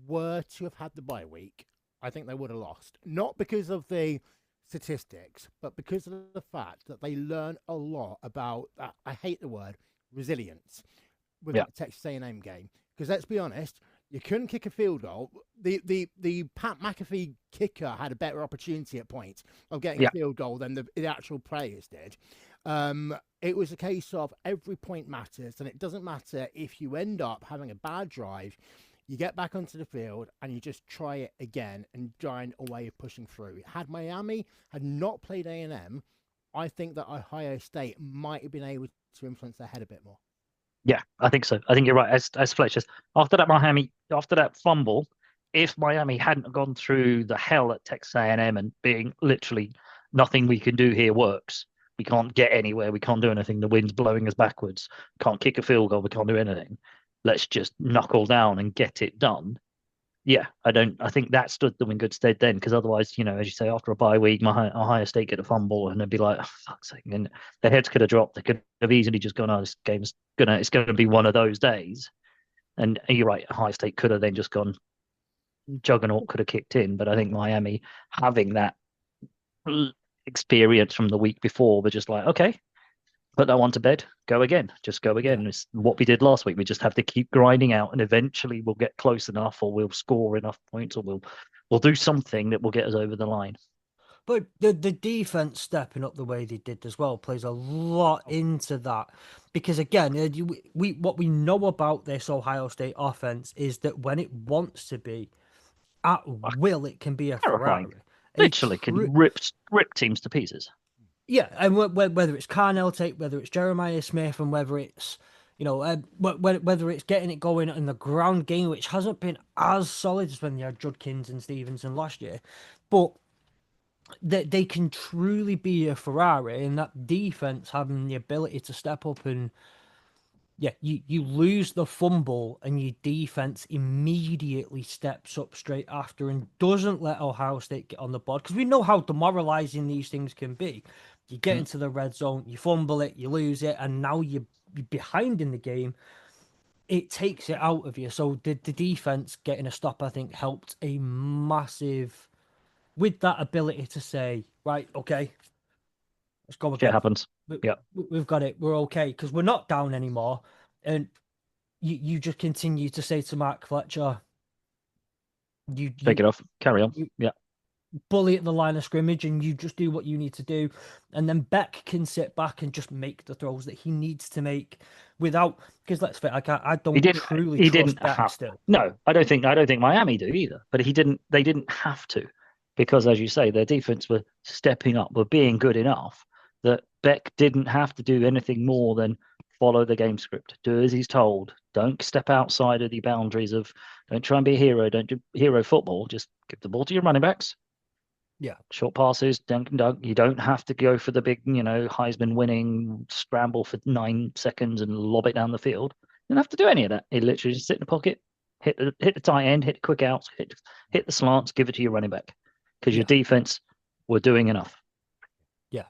C: were to have had the bye week, I think they would have lost. Not because of the statistics, but because of the fact that they learn a lot about, I hate the word, resilience with
B: Yeah.
C: that Texas A&M game. Because let's be honest, you couldn't kick a field goal. The Pat McAfee kicker had a better opportunity at points of getting a field goal than the actual players did. It was a case of every point matters, and it doesn't matter if you end up having a bad drive. You get back onto the field and you just try it again and find a way of pushing through. Had Miami had not played A&M, I think that Ohio State might have been able to influence their head a bit more.
B: Yeah, I think so. I think you're right. As Fletch says, after that fumble, if Miami hadn't gone through the hell at Texas A&M and being literally nothing we can do here works, we can't get anywhere, we can't do anything. The wind's blowing us backwards. Can't kick a field goal. We can't do anything. Let's just knuckle down and get it done. Yeah, I think that stood them in good stead then, because otherwise, as you say, after a bye week, Ohio State get a fumble and they'd be like, oh, fuck's sake, and their heads could have dropped. They could have easily just gone, oh, this game's it's gonna be one of those days. And you're right, Ohio State could have then just gone, juggernaut could have kicked in. But I think Miami, having that experience from the week before, were just like, okay, put that one to bed, just go again.
A: Yeah.
B: It's what we did last week. We just have to keep grinding out, and eventually we'll get close enough, or we'll score enough points, or we'll do something that will get us over the line.
A: But the defense stepping up the way they did as well plays a lot into that, because again, what we know about this Ohio State offense is that when it wants to be at will, it can be a
B: Terrifying.
A: Ferrari.
B: Literally can rip teams to pieces.
A: Yeah, and whether it's Carnell Tate, whether it's Jeremiah Smith, and whether it's whether it's getting it going in the ground game, which hasn't been as solid as when you had Judkins and Stevenson last year, but they can truly be a Ferrari, and that defense having the ability to step up and you lose the fumble and your defense immediately steps up straight after and doesn't let Ohio State get on the board, because we know how demoralizing these things can be. You get into the red zone, you fumble it, you lose it, and now you're behind in the game. It takes it out of you. So the defense getting a stop, I think, helped a massive, with that ability to say, right, okay, let's go again.
B: Shit happens. Yeah,
A: we've got it. We're okay, because we're not down anymore. And you just continue to say to Mark Fletcher, you
B: take it off, carry on. Yeah,
A: bully at the line of scrimmage, and you just do what you need to do. And then Beck can sit back and just make the throws that he needs to make without, because let's face it, I don't truly trust Beck still.
B: No, I don't think Miami do either. But they didn't have to, because as you say, their defense were stepping up, were being good enough that Beck didn't have to do anything more than follow the game script, do as he's told. Don't step outside of the boundaries of, don't try and be a hero, don't do hero football. Just give the ball to your running backs.
A: Yeah.
B: Short passes, dunk and dunk. You don't have to go for the big, Heisman winning scramble for 9 seconds and lob it down the field. You don't have to do any of that. You literally just sit in the pocket, hit the tight end, hit the quick outs, hit the slants, give it to your running back, because your defense were doing enough.
A: Yeah.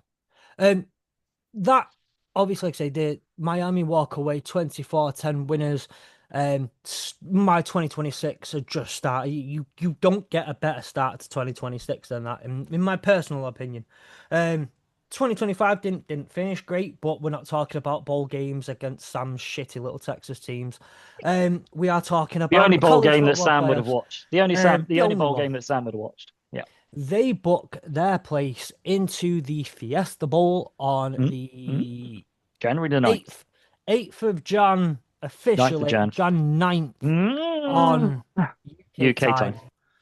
A: That obviously, like I say, the Miami walk away 24-10 winners. My 2026 had just started. You don't get a better start to 2026 than that, in my personal opinion. 2025 didn't finish great, but we're not talking about bowl games against some shitty little Texas teams. We are talking about
B: the only bowl game that
A: Sam
B: would have watched. The only bowl game that Sam would have watched. Yeah.
A: They book their place into the Fiesta Bowl on the
B: January the 9th.
A: 8th of Jan, officially, Jan 9th on UK time.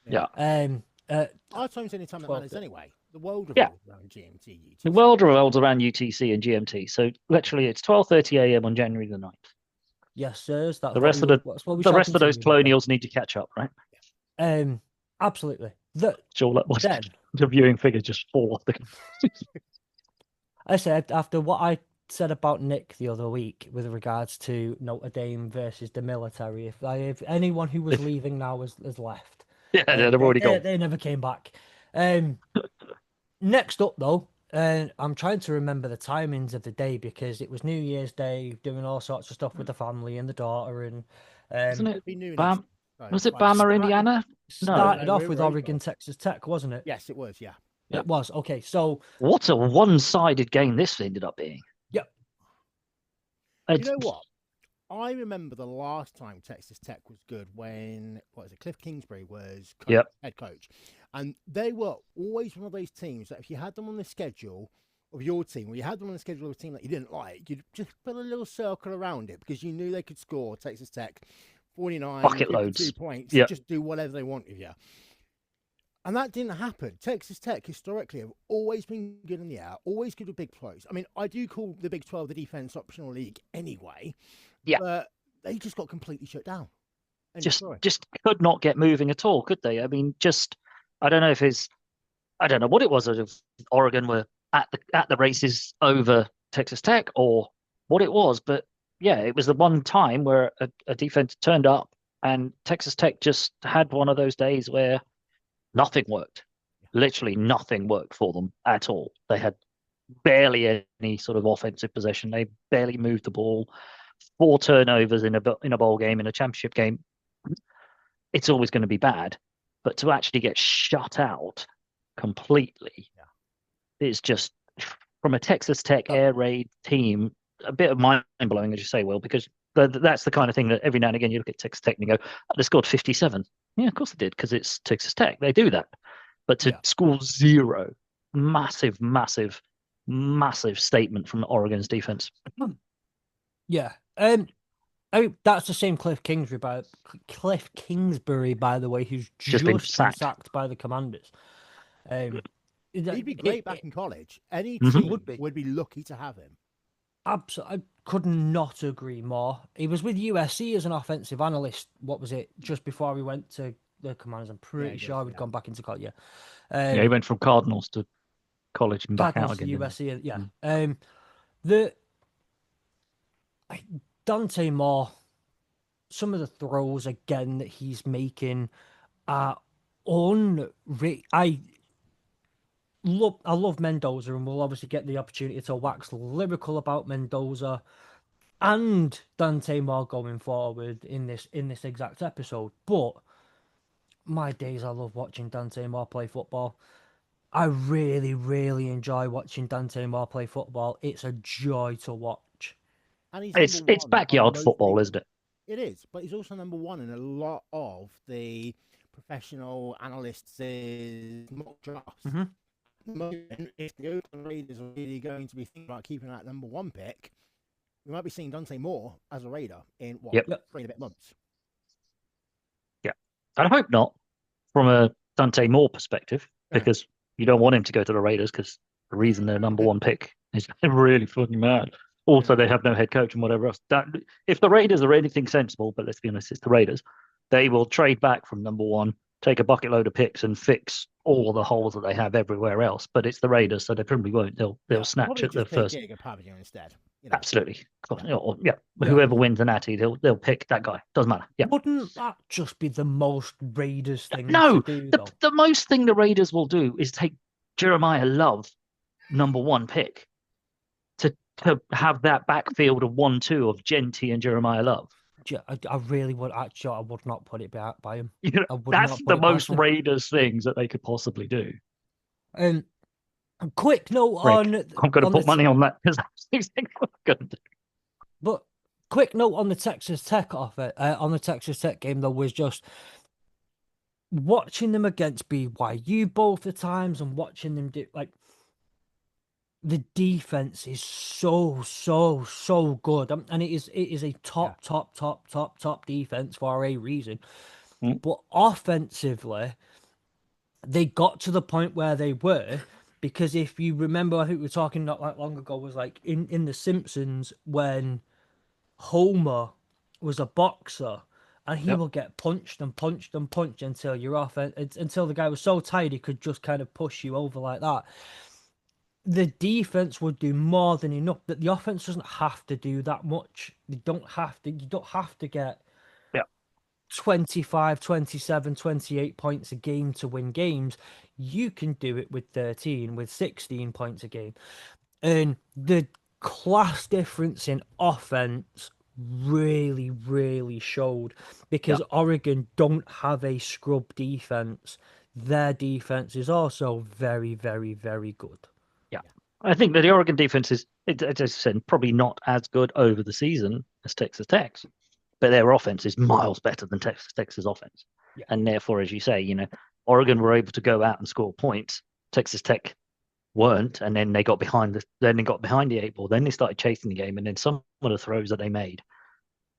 B: Yeah.
C: Our time's any time that matters anyway. The world revolves around GMT, UTC.
B: The world revolves around UTC and GMT. So literally, it's 12:30 a.m. on January the 9th.
A: Yes, sirs.
B: The rest of those colonials need to catch up, right?
A: Absolutely.
B: The viewing figure just fall off the.
A: I said, after what I said about Nick the other week with regards to Notre Dame versus the military. If anyone who was leaving now has left,
B: Yeah, they've already gone.
A: They never came back. Next up, though, I'm trying to remember the timings of the day because it was New Year's Day, doing all sorts of stuff with the family and the daughter, and
B: Wasn't it?
C: It'd be noon.
B: Was it Bama, Indiana?
A: Started
C: No,
A: off with
C: we're
A: Oregon, Texas Tech, wasn't it?
C: Yes, it was. Yeah.
A: It was. Okay, so
B: what a one-sided game this ended up being.
A: Yep.
C: You know what? I remember the last time Texas Tech was good when, Cliff Kingsbury was head coach. And they were always one of those teams that if you had them on the schedule of your team, or you had them on the schedule of a team that you didn't like, you'd just put a little circle around it because you knew they could score, Texas Tech, 49,
B: bucket
C: 52
B: loads.
C: points,
B: Yep.
C: just do whatever they want with you. And that didn't happen. Texas Tech historically have always been good in the air, always good with big plays. I mean, I do call the Big 12 the defense optional league anyway.
B: Yeah.
C: But they just got completely shut down.
B: Just could not get moving at all, could they? I mean, I don't know I don't know what it was. If Oregon were at the races over Texas Tech or what it was, but yeah, it was the one time where a defense turned up and Texas Tech just had one of those days where nothing worked. Literally nothing worked for them at all. They had barely any sort of offensive possession. They barely moved the ball. 4 turnovers in a bowl game, in a championship game. It's always going to be bad, but to actually get shut out completely, it's just, from a Texas Tech air raid team, a bit of mind blowing, as you say, Will, because that's the kind of thing that every now and again you look at Texas Tech and you go, oh, they scored 57. Yeah, of course they did, because it's Texas Tech. They do that. But to score 0, massive statement from Oregon's defense.
A: Yeah. That's the same Cliff Kingsbury, by the way, who's just been sacked by the Commanders.
C: He'd be great back in college. Any team would be lucky to have him.
A: Absolutely, I could not agree more. He was with USC as an offensive analyst. What was it? Just before he went to the Commanders, I'm pretty sure he'd gone back into college.
B: He went from Cardinals to college and back out again.
A: USC, yeah. Dante Moore, some of the throws again that he's making are unreal. I love Mendoza, and we'll obviously get the opportunity to wax lyrical about Mendoza and Dante Moore going forward in this exact episode. But my days, I love watching Dante Moore play football. I really, really enjoy watching Dante Moore play football. It's a joy to watch.
C: And
B: it's backyard football, isn't it?
C: It is, but he's also number one in a lot of the professional analysts' mock drafts.
A: Mm-hmm.
C: If the Oakland Raiders are really going to be thinking about keeping that number 1 pick, we might be seeing Dante Moore as a Raider in 3 and a bit months.
B: Yeah, I hope not, from a Dante Moore perspective, because you don't want him to go to the Raiders, because the reason they're number 1 pick is really fucking mad. Also, they have no head coach and whatever else. If the Raiders are anything sensible, but let's be honest, it's the Raiders, they will trade back from number 1, take a bucket load of picks and fix all the holes that they have everywhere else. But it's the Raiders, so they probably won't. They'll snatch at the first.
C: Pavilion instead.
B: Absolutely. Whoever wins the natty, they'll pick that guy. Doesn't matter. Yeah.
A: Wouldn't that just be the most Raiders thing?
B: No,
A: to do,
B: the most thing the Raiders will do is take Jeremiah Love, number 1 pick, to have that backfield of 1-2 of Genty and Jeremiah Love.
A: I really would. Actually, I would not put it by him.
B: That's the most Raiders things that they could possibly do.
A: Quick note on.
B: I'm going to put money on that, because that's exactly what I'm going to do.
A: But quick note on the Texas Tech on the Texas Tech game, though, was just watching them against BYU both the times and watching them do the defense is so good, and it is a top defense for a reason. But offensively, they got to the point where they were, because if you remember, I think we were talking not that long ago, was like in The Simpsons when Homer was a boxer and he will get punched and punched and punched until you're off, until the guy was so tired he could just kind of push you over like that. the defense would do more than enough. That the offense doesn't have to do that much. You don't have to get
B: Yeah.
A: 25, 27, 28 points a game to win games. You can do it with 13, with 16 points a game. And the class difference in offense really, really showed because Oregon don't have a scrub defense. Their defense is also very, very, very good.
B: Yeah. I think that the Oregon defense is, as I said, probably not as good over the season as Texas Tech's, but their offense is miles better than Texas Tech's offense.
A: Yeah.
B: And therefore, as you say, Oregon were able to go out and score points. Texas Tech weren't, and then they got behind the 8 ball. Then they started chasing the game, and then some of the throws that they made,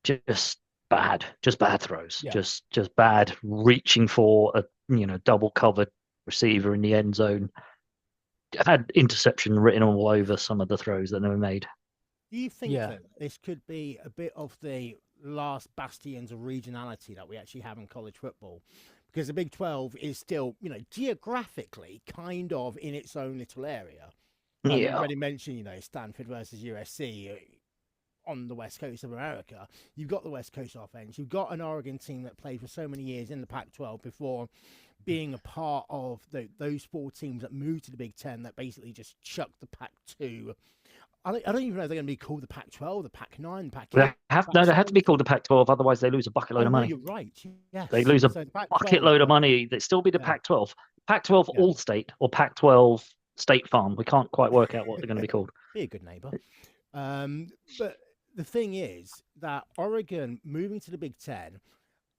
B: just bad throws,
A: Yeah.
B: just bad, reaching for a double covered receiver in the end zone. Had interception written all over some of the throws that they were made.
C: Do you think that this could be a bit of the last bastions of regionality that we actually have in college football? Because the Big 12 is still, geographically kind of in its own little area. You already mentioned, Stanford versus USC on the West Coast of America. You've got the West Coast offense. You've got an Oregon team that played for so many years in the Pac-12 before being a part of those 4 teams that moved to the Big 10 that basically just chucked the Pac-2. I don't even know if they're going to be called the Pac-12, the Pac-9, the Pac-8.
B: They have to be called the Pac-12, otherwise they lose a bucket load of money.
C: You're right. Yes.
B: They lose a bucket load of money. They'd still be the Pac-12. Pac-12 All-State or Pac-12 State Farm. We can't quite work out what they're going to be called.
C: Be a good neighbor. But the thing is that Oregon moving to the Big 10,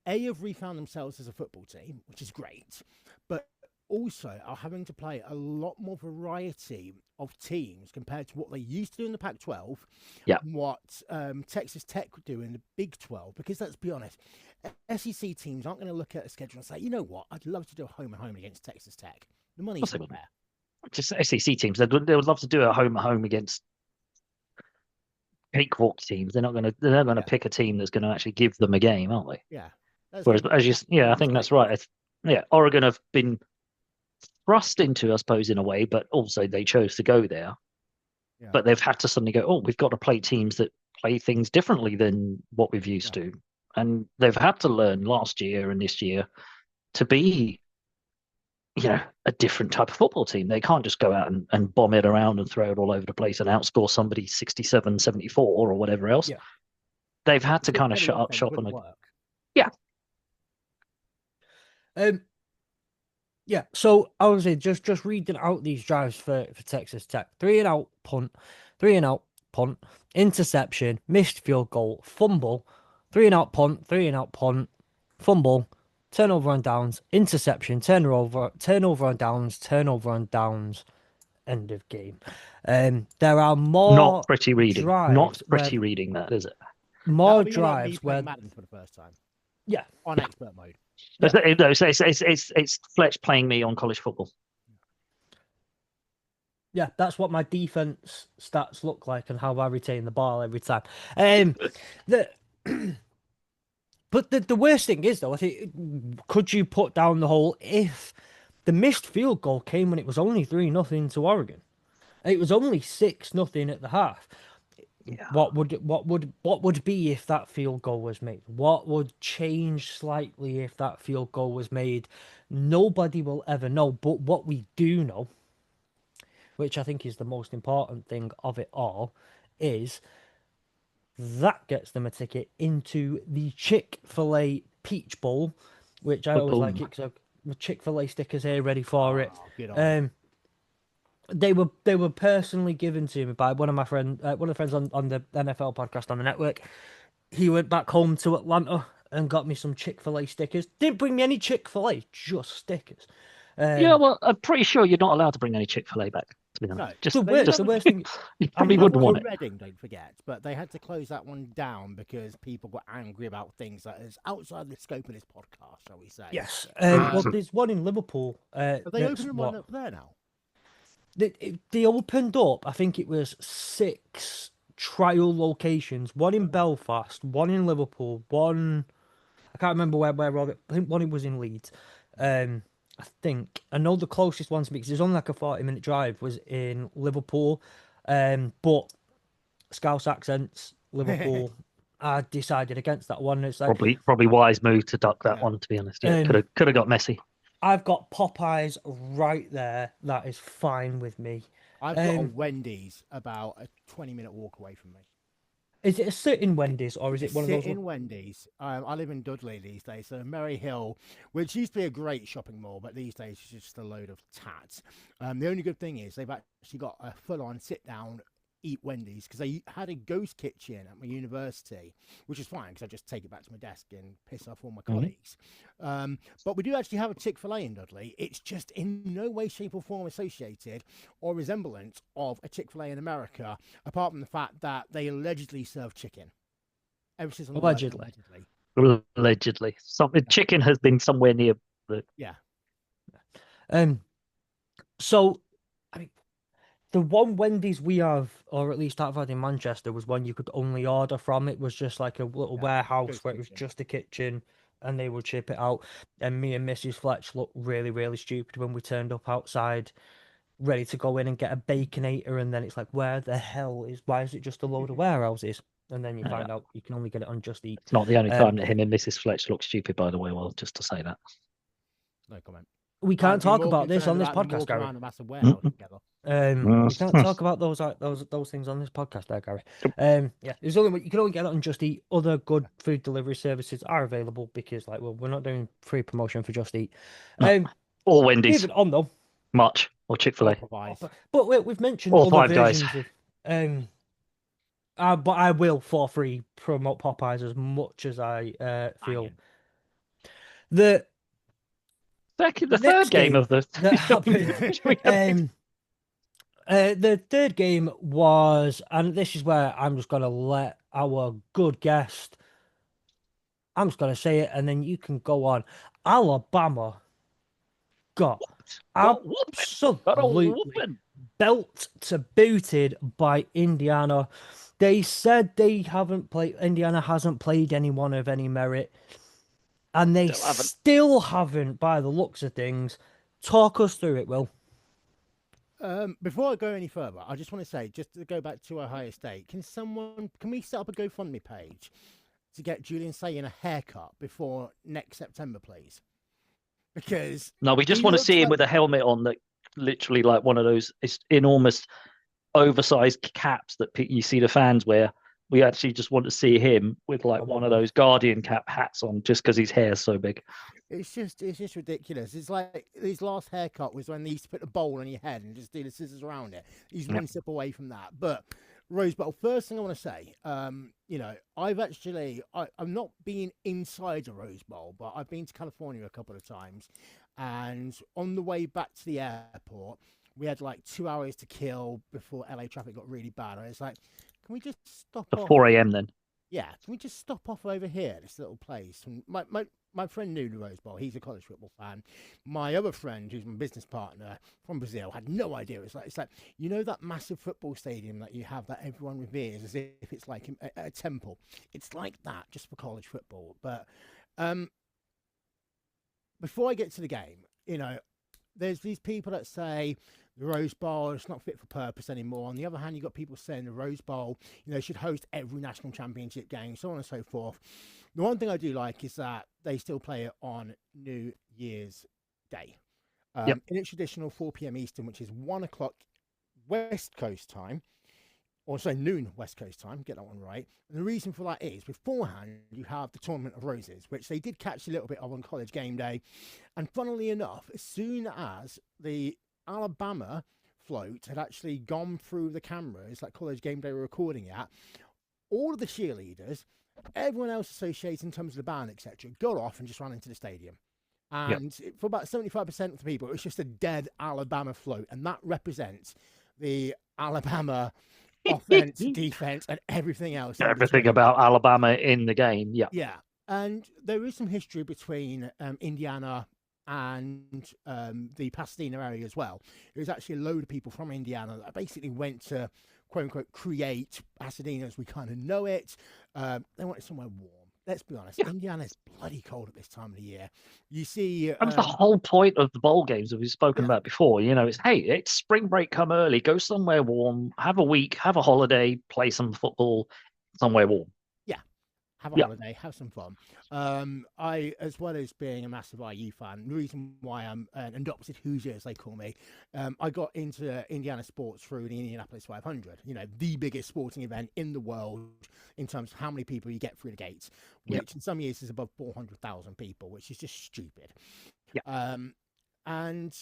C: have refound themselves as a football team, which is great, but also are having to play a lot more variety of teams compared to what they used to do in the Pac-12, and what Texas Tech would do in the Big 12. Because let's be honest, SEC teams aren't going to look at a schedule and say, you know what, I'd love to do a home and home against Texas Tech. The money's not there.
B: Just SEC teams, they would love to do a home and home against cakewalk teams. They're not going to pick a team that's going to actually give them a game, aren't they?
C: Yeah.
B: Whereas, I think that's right. Oregon have been thrust into, I suppose, in a way, but also they chose to go there. Yeah. But they've had to suddenly go, oh, we've got to play teams that play things differently than what we've used to. And they've had to learn last year and this year to be, a different type of football team. They can't just go out and bomb it around and throw it all over the place and outscore somebody 67-74 or whatever else. Yeah. They've had to kind of shut up shop on it. Yeah.
A: So I was just reading out these drives for Texas Tech. 3 and out punt, interception, missed field goal, fumble, 3 and out punt, fumble, turnover on downs, interception, turnover on downs, end of game. There are more
B: not pretty reading. Not pretty reading that, is it?
A: More drives where
C: Madden for the first time.
A: Yeah.
C: On expert mode.
B: No, it's Fletch playing me on college football.
A: Yeah, that's what my defense stats look like and how I retain the ball every time. But the worst thing is, though, I think, could you put down the whole if the missed field goal came when it was only 3-0 to Oregon? It was only 6-0 at the half. Yeah. What would be if that field goal was made? What would change slightly if that field goal was made? Nobody will ever know. But what we do know, which I think is the most important thing of it all, is that gets them a ticket into the Chick-fil-A Peach Bowl, which I always like it because the Chick-fil-A stickers here ready for it. They were personally given to me by one of the friends on the NFL podcast on the network. He went back home to Atlanta and got me some Chick-fil-A stickers. Didn't bring me any Chick-fil-A, just stickers.
B: Well, I'm pretty sure you're not allowed to bring any Chick-fil-A back.
C: No,
A: the worst thing.
B: You probably wouldn't want it.
C: Reading, don't forget, but they had to close that one down because people got angry about things that is outside the scope of this podcast, shall we say?
A: Yes. Well, there's one in Liverpool.
C: Are they opening one up there now?
A: They opened up, I think it was 6 trial locations. One in Belfast, one in Liverpool, one I can't remember where I think one was in Leeds. I know the closest one to me because it's only like a 40-minute drive was in Liverpool, but Scouse accents, Liverpool. I decided against that one. It's like
B: Probably wise move to duck that
C: Yeah.
B: one. To be honest, yeah,
A: Um,
B: could have got messy.
A: I've got Popeyes right there. That is fine with me.
C: I've got a Wendy's about a 20-minute walk away from me.
A: Is it a sit-in Wendy's or is it one of those?
C: In Wendy's. I live in Dudley these days, so Merry Hill, which used to be a great shopping mall, but these days it's just a load of tats. The only good thing is they've actually got a full-on sit-down eat Wendy's because they had a ghost kitchen at my university, which is fine because I just take it back to my desk and piss off all my colleagues. But we do actually have a Chick-fil-A in Dudley. It's just in no way, shape, or form associated or resemblant of a Chick-fil-A in America, apart from the fact that they allegedly serve chicken. Emphasis on the word
B: Allegedly, something chicken has been somewhere near the.
C: Yeah.
A: So, I mean, the one Wendy's we have, or at least I've had in Manchester, was one you could only order from. It was just like a little warehouse
C: ghost
A: where it was
C: kitchen.
A: just a kitchen and they would ship it out. And me and Mrs. Fletch looked really, really stupid when we turned up outside, ready to go in and get a Baconator. And then it's like, why is it just a load of warehouses? And then you find out you can only get it on Just Eat.
B: It's not the only time that him and Mrs. Fletch look stupid, by the way. Well, just to say that.
C: No comment.
A: We can't talk about this on this podcast, Gary. We can't talk about those things on this podcast, there, Gary. Yeah, you can only get it on Just Eat. Other good food delivery services are available because, we're not doing free promotion for Just Eat.
B: Or Wendy's.
A: Moving on though,
B: Much or Chick-fil-A.
A: But we've mentioned
B: Or
A: other
B: Five Guys.
A: versions of. But I will for free promote Popeyes as much as I feel. The
B: third game of the
A: that happened. The third game was, and this is where I'm just gonna let our good guest. I'm just gonna say it, and then you can go on. Alabama got absolutely belt to booted by Indiana. They said Indiana hasn't played anyone of any merit. And they still haven't, by the looks of things. Talk us through it, Will.
C: Before I go any further, I just want to say, just to go back to Ohio State, can we set up a GoFundMe page to get Julian Sayin a haircut before next September, please? Because
B: no, we just want to see him with a helmet on that, literally like one of those enormous, oversized caps that you see the fans wear. We actually just want to see him with like one of those Guardian cap hats on, just because his hair's so big.
C: It's just ridiculous. It's like his last haircut was when they used to put a bowl on your head and just do the scissors around it. He's one step away from that. But Rose Bowl, first thing I want to say, I'm not being inside a Rose Bowl, but I've been to California a couple of times, and on the way back to the airport, we had like 2 hours to kill before LA traffic got really bad. And it's like, can we just stop off?
B: 4 a.m. then?
C: Yeah, can we just stop off over here, this little place? And my friend knew the Rose Bowl. He's a college football fan. My other friend, who's my business partner from Brazil, had no idea. It's like that massive football stadium that you have that everyone reveres as if it's like a temple. It's like that just for college football. But before I get to the game, there's these people that say the Rose Bowl is not fit for purpose anymore. On the other hand, you've got people saying the Rose Bowl, should host every national championship game, so on and so forth. The one thing I do like is that they still play it on New Year's Day. In its traditional 4 p.m. Eastern, which is 1 o'clock West Coast time, or sorry, noon West Coast time, get that one right. And the reason for that is, beforehand, you have the Tournament of Roses, which they did catch a little bit of on College Game Day. And funnily enough, as soon as the Alabama float had actually gone through the cameras that College Game Day were recording at, all of the cheerleaders, everyone else associated in terms of the band, etc., got off and just ran into the stadium. And for about 75% of the people, it was just a dead Alabama float. And that represents the Alabama offense, defense, and everything else.
B: Everything about Alabama in the game.
C: Yeah. And there is some history between Indiana and the Pasadena area as well. There's actually a load of people from Indiana that basically went to, quote unquote, create Pasadena as we kind of know it. They wanted somewhere warm. let's be honest, Indiana's bloody cold at this time of the year. You see,
B: That was the whole point of the bowl games that we've spoken about before. It's spring break, come early, go somewhere warm, have a week, have a holiday, play some football somewhere warm.
C: Have a holiday, have some fun. I, as well as being a massive IU fan, the reason why I'm an adopted Hoosier, as they call me, I got into Indiana sports through the Indianapolis 500. The biggest sporting event in the world in terms of how many people you get through the gates, which in some years is above 400,000 people, which is just stupid. And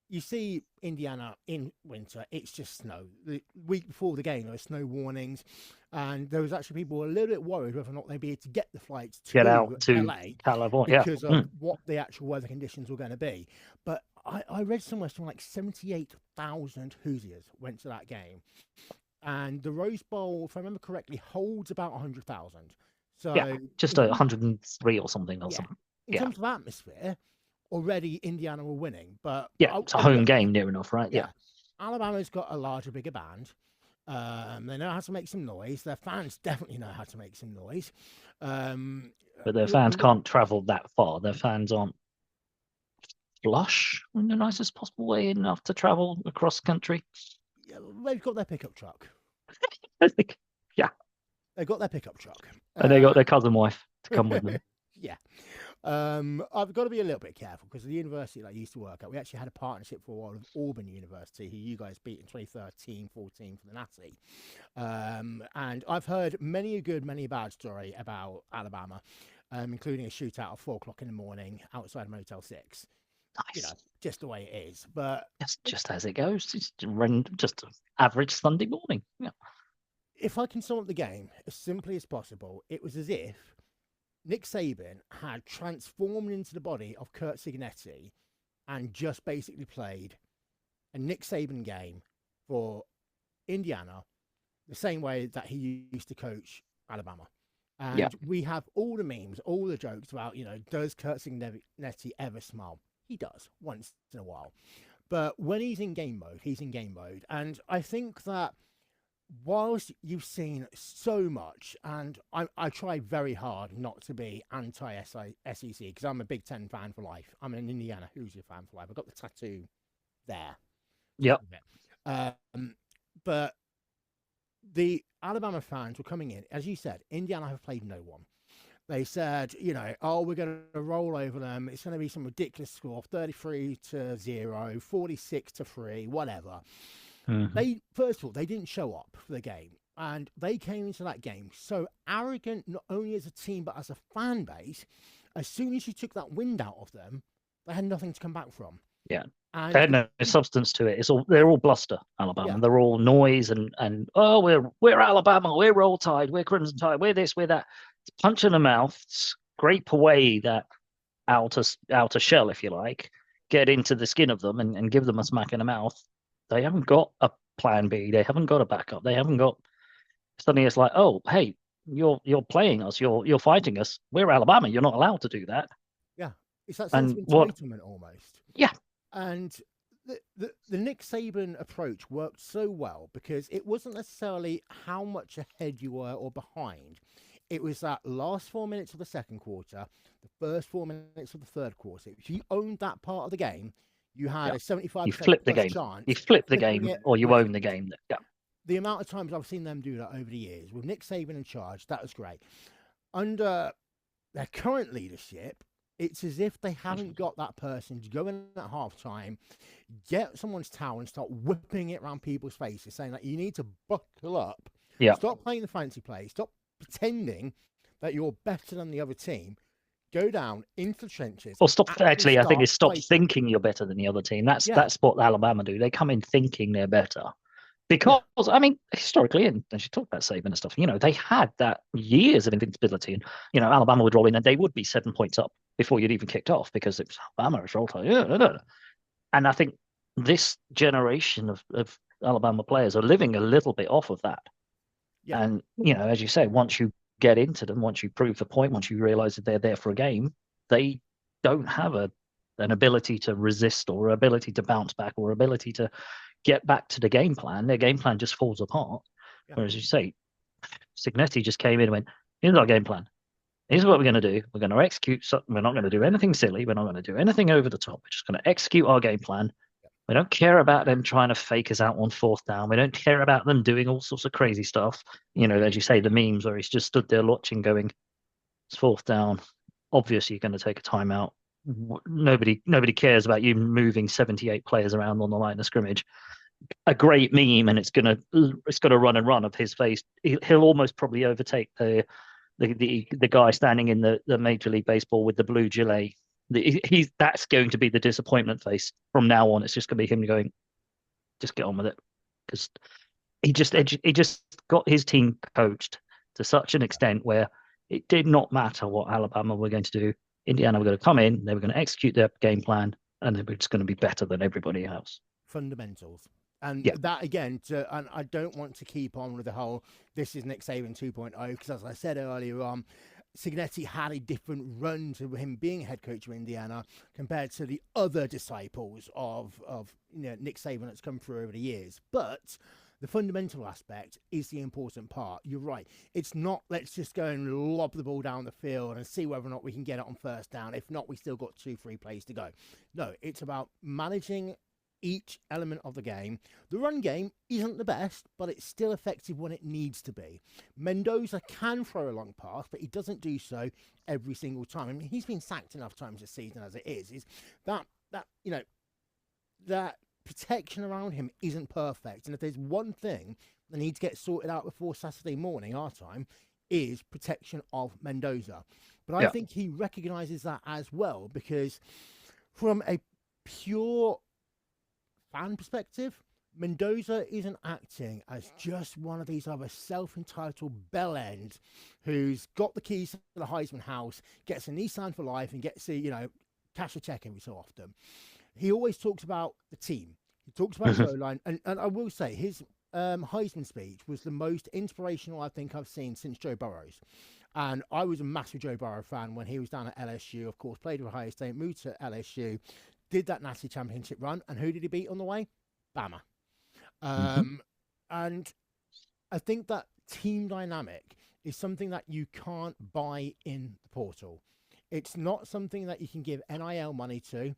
C: you see Indiana in winter, it's just snow. The week before the game, there were snow warnings, and there was actually people who were a little bit worried whether or not they'd be able to get the flights to
B: get out to
C: LA
B: California
C: because of what the actual weather conditions were going to be. But I read somewhere something like 78,000 Hoosiers went to that game, and the Rose Bowl, if I remember correctly, holds about 100,000. So
B: just 103 or something.
C: In terms of atmosphere, already Indiana were winning, but
B: it's a home game near enough, right? Yeah.
C: Alabama's got a larger, bigger band. They know how to make some noise. Their fans definitely know how to make some noise.
B: But their fans can't travel that far. Their fans aren't flush in the nicest possible way enough to travel across country.
C: Yeah, they've got their pickup truck. They've got their pickup truck.
B: And they got their cousin wife to come with them.
C: I've got to be a little bit careful because the university that I used to work at, we actually had a partnership for a while with Auburn University, who you guys beat in 2013-14 for the Natty. And I've heard many a good, many a bad story about Alabama, including a shootout at 4 o'clock in the morning outside of Motel 6.
B: Nice.
C: Just the way it is. But
B: just as it goes. It's just an average Sunday morning. Yeah.
C: If I can sum up the game as simply as possible, it was as if Nick Saban had transformed into the body of Kurt Signetti and just basically played a Nick Saban game for Indiana the same way that he used to coach Alabama. And we have all the memes, all the jokes about, does Kurt Signetti ever smile? He does once in a while. But when he's in game mode, he's in game mode. And I think that whilst you've seen so much, and I try very hard not to be anti-SEC because I'm a Big Ten fan for life. I'm an Indiana Hoosier fan for life. I've got the tattoo there.
B: Yep.
C: But the Alabama fans were coming in. As you said, Indiana have played no one. They said, we're going to roll over them. It's going to be some ridiculous score, 33-0, 46-3, whatever. They, first of all, they didn't show up for the game, and they came into that game so arrogant, not only as a team but as a fan base. As soon as you took that wind out of them, they had nothing to come back from.
B: Yeah, and they had no substance to it. They're all bluster, Alabama. They're all noise and we're Alabama, we're Roll Tide, we're Crimson Tide, we're this, we're that. It's punch in the mouth, scrape away that outer shell, if you like, get into the skin of them and give them a smack in the mouth. They haven't got a plan B. They haven't got a backup. They haven't got. Suddenly it's like, oh, hey, you're playing us. You're fighting us. We're Alabama. You're not allowed to do that.
C: Yeah, it's that sense of entitlement almost.
B: Yeah,
C: and the Nick Saban approach worked so well because it wasn't necessarily how much ahead you were or behind. It was that last 4 minutes of the second quarter, the first 4 minutes of the third quarter. If you owned that part of the game, you had a 75%
B: you flip the game.
C: chance.
B: You flip the game or you own the game. Yeah.
C: The amount of times I've seen them do that over the years with Nick Saban in charge, that was great. Under their current leadership, it's as if they haven't got that person to go in at halftime, get someone's towel and start whipping it around people's faces, saying that you need to buckle up.
B: Yeah.
C: Stop playing the fancy play. Stop pretending that you're better than the other team. Go down into the trenches.
B: Or stop thinking you're better than the other team. That's what Alabama do. They come in thinking they're better. Because, historically, and as you talk about Saban and stuff, they had that years of invincibility. And, Alabama would roll in and they would be 7 points up before you'd even kicked off because it was Alabama, it's roll tide. And I think this generation of Alabama players are living a little bit off of that. Yeah. And, as you say, once you get into them, once you prove the point, once you realize that they're there for a game, they don't have an ability to resist or ability to bounce back or ability to get back to the game plan. Their game plan just falls apart. Yeah. Whereas you say, Signetti just came in and went, here's our game plan. Here's what we're going to do. We're going to execute something. We're not going to do anything silly. We're not going to do anything over the top. We're just going to execute our game plan. We don't care about them trying to fake us out on fourth down. We don't care about them doing all sorts of crazy stuff. As you say, the memes where he's just stood there watching going, it's fourth down. Obviously, you're going to take a timeout. Nobody cares about you moving 78 players around on the line of scrimmage. A great meme, and it's gonna run and run of his face. He'll almost probably overtake the guy standing in the Major League Baseball with the blue gilet. That's going to be the disappointment face from now on. It's just going to be him going, just get on with it, because he just got his team coached to such an extent where it did not matter what Alabama were going to do. Indiana were going to come in, they were going to execute their game plan, and they were just going to be better than everybody else.
C: Fundamentals. And that, again, and I don't want to keep on with the whole, this is Nick Saban 2.0, because as I said earlier on, Signetti had a different run to him being head coach of Indiana compared to the other disciples of Nick Saban that's come through over the years. But the fundamental aspect is the important part. You're right. It's not, let's just go and lob the ball down the field and see whether or not we can get it on first down. If not, we still got 2-3 plays to go. No, it's about managing each element of the game. The run game isn't the best, but it's still effective when it needs to be. Mendoza can throw a long pass, but he doesn't do so every single time. I mean, he's been sacked enough times this season as it is that protection around him isn't perfect. And if there's one thing that needs to get sorted out before Saturday morning, our time, is protection of Mendoza. But I think he recognizes that as well, because from a pure fan perspective, Mendoza isn't acting as just one of these other self-entitled bellends who's got the keys to the Heisman house, gets a Nissan for life, and gets to, cash a check every so often. He always talks about the team. He talks about his O-line, and I will say his Heisman speech was the most inspirational I think I've seen since Joe Burrow's. And I was a massive Joe Burrow fan when he was down at LSU, of course, played with Ohio State, moved to LSU, did that National Championship run, and who did he beat on the way? Bama. And I think that team dynamic is something that you can't buy in the portal. It's not something that you can give NIL money to.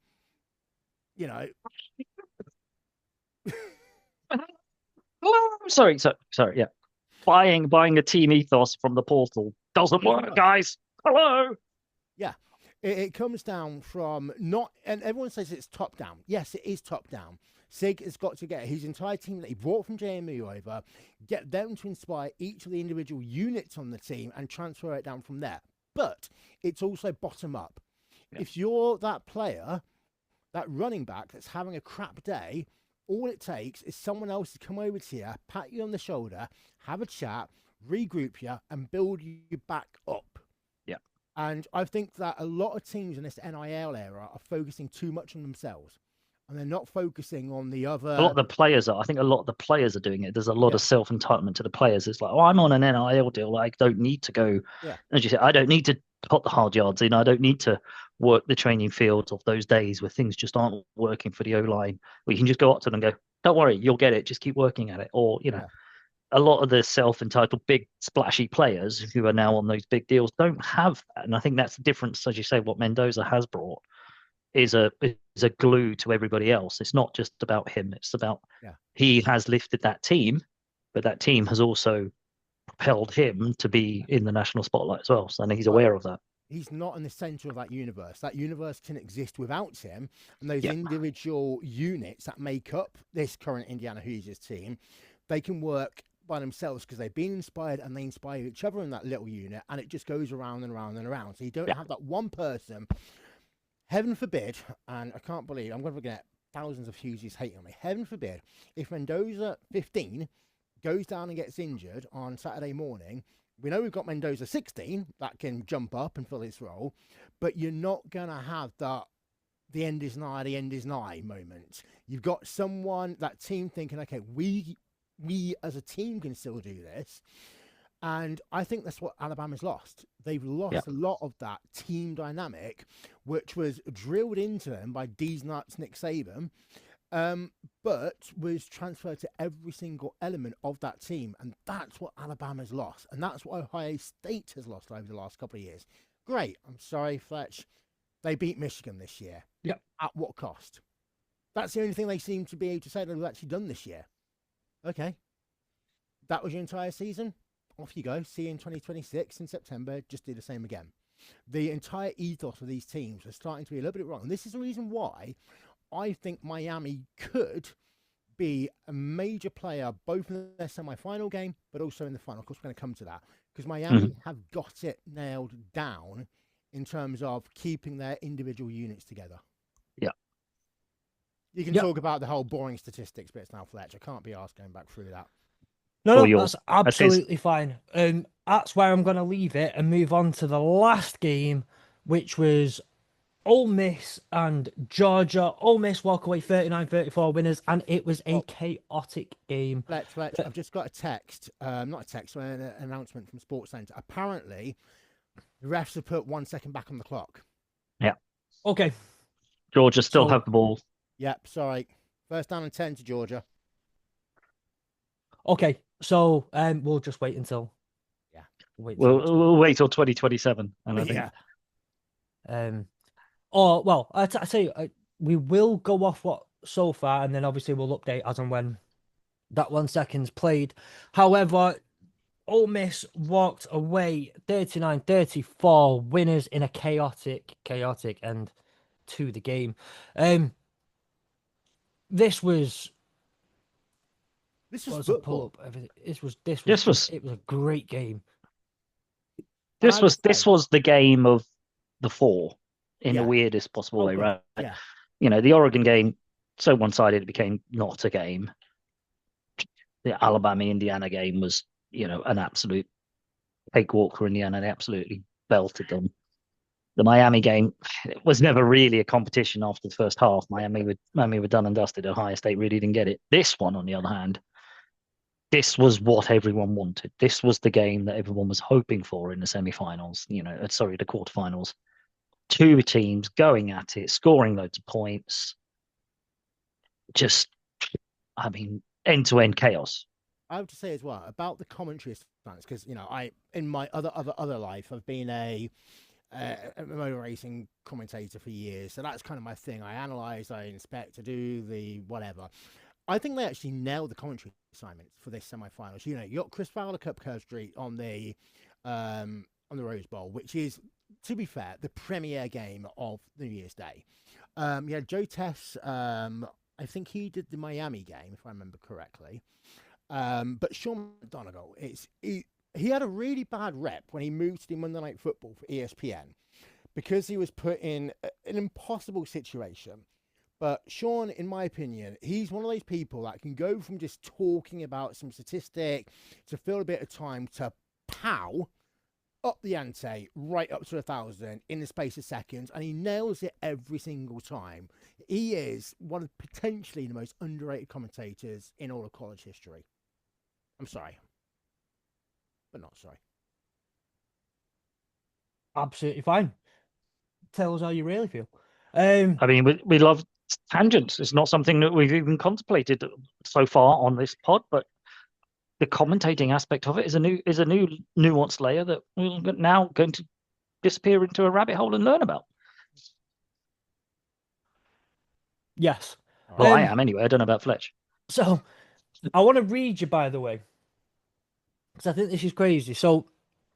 B: Sorry, yeah. Buying a team ethos from the portal doesn't work, guys. Hello.
C: Yeah. It comes down from and everyone says it's top down. Yes, it is top down. Sig has got to get his entire team that he brought from JMU over, get them to inspire each of the individual units on the team and transfer it down from there. But it's also bottom up. Yeah. If you're that player, that running back that's having a crap day, all it takes is someone else to come over to you, pat you on the shoulder, have a chat, regroup you, and build you back up. And I think that a lot of teams in this NIL era are focusing too much on themselves, and they're not focusing on the other.
B: A lot of the players are. I think a lot of the players are doing it. There's a lot of self-entitlement to the players. It's like, I'm on an NIL deal. I don't need to go. Yeah. As you say, I don't need to put the hard yards in. I don't need to work the training fields of those days where things just aren't working for the O-line. Where you can just go up to them and go, don't worry, you'll get it. Just keep working at it. Or, a lot of the self-entitled big splashy players who are now on those big deals don't have that. And I think that's the difference, as you say, what Mendoza has brought is a glue to everybody else. It's not just about him. It's about he has lifted that team, but that team has also propelled him to be in the national spotlight as well. So I think he's aware of that.
C: He's not in the center of that universe. That universe can exist without him. And those individual units that make up this current Indiana Hoosiers team, they can work by themselves because they've been inspired and they inspire each other in that little unit, and it just goes around and around and around. So you don't have that one person, heaven forbid, and I can't believe I'm going to get thousands of Hoosiers hating on me. Heaven forbid, if Mendoza 15 goes down and gets injured on Saturday morning, we know we've got Mendoza 16 that can jump up and fill this role, but you're not going to have that the end is nigh moment. You've got someone, that team thinking, okay, we as a team can still do this. And I think that's what Alabama's lost. They've lost a lot of that team dynamic, which was drilled into them by D's nuts Nick Saban. but was transferred to every single element of that team. And that's what Alabama's lost. And that's what Ohio State has lost over the last couple of years. Great. I'm sorry, Fletch. They beat Michigan this year.
A: Yep.
C: At what cost? That's the only thing they seem to be able to say they've actually done this year. Okay. That was your entire season. Off you go. See you in 2026 in September. Just do the same again. The entire ethos of these teams are starting to be a little bit wrong. And this is the reason why I think Miami could be a major player both in their semi-final game, but also in the final. Of course, we're going to come to that because Miami have got it nailed down in terms of keeping their individual units together.
B: Yeah.
C: You can talk about the whole boring statistics bits now, Fletch. I can't be asked going back through that.
A: No, that's absolutely fine. That's where I'm going to leave it and move on to the last game, which was Ole Miss and Georgia. Ole Miss walk away 39-34 winners, and it was a chaotic game.
C: Fletch, I've just got a text, not a text, an announcement from Sports Center. Apparently, the refs have put 1 second back on the clock.
B: Yeah.
A: Okay.
B: Georgia still have the ball.
C: Yep, sorry. First down and 10 to Georgia.
A: Okay, so we'll just wait until.
B: Yeah. We'll wait till 2027. And I think.
A: I say we will go off what so far, and then obviously we'll update as and when that 1 second's played. However, Ole Miss walked away 39-34 winners in a chaotic end to the game. This was
C: football.
A: It was a great game.
B: This was the game of the four in the weirdest possible way, right?
C: Yeah.
B: You know, the Oregon game, so one-sided it became not a game. The Alabama-Indiana game was, an absolute cakewalk for Indiana. They absolutely belted them. The Miami game was never really a competition after the first half. Miami were done and dusted. Ohio State really didn't get it. This one, on the other hand, this was what everyone wanted. This was the game that everyone was hoping for in the semifinals. The quarterfinals. Two teams going at it, scoring loads of points. Just, end-to-end chaos.
C: I have to say as well about the commentary stance, because I in my other life I've been a motor racing commentator for years, so that's kind of my thing. I analyze, I inspect, I do the whatever. I think they actually nailed the commentary assignments for this semi-finals. You got Chris Fowler Cup Curve Street on the Rose Bowl, which is, to be fair, the premier game of New Year's Day. You had Joe Tess. I think he did the Miami game, if I remember correctly. But Sean McDonough, he had a really bad rep when he moved to the Monday Night Football for ESPN because he was put in an impossible situation. But Sean, in my opinion, he's one of those people that can go from just talking about some statistic to fill a bit of time to pow up the ante right up to 1,000 in the space of seconds, and he nails it every single time. He is one of potentially the most underrated commentators in all of college history. I'm sorry, but not sorry.
A: Absolutely fine. Tell us how you really feel.
B: We love tangents. It's not something that we've even contemplated so far on this pod, but the commentating aspect of it is a new nuanced layer that we're now going to disappear into a rabbit hole and learn about.
A: Yes.
B: Well, I am anyway. I don't know about Fletch.
A: So I want to read you, by the way, because I think this is crazy. So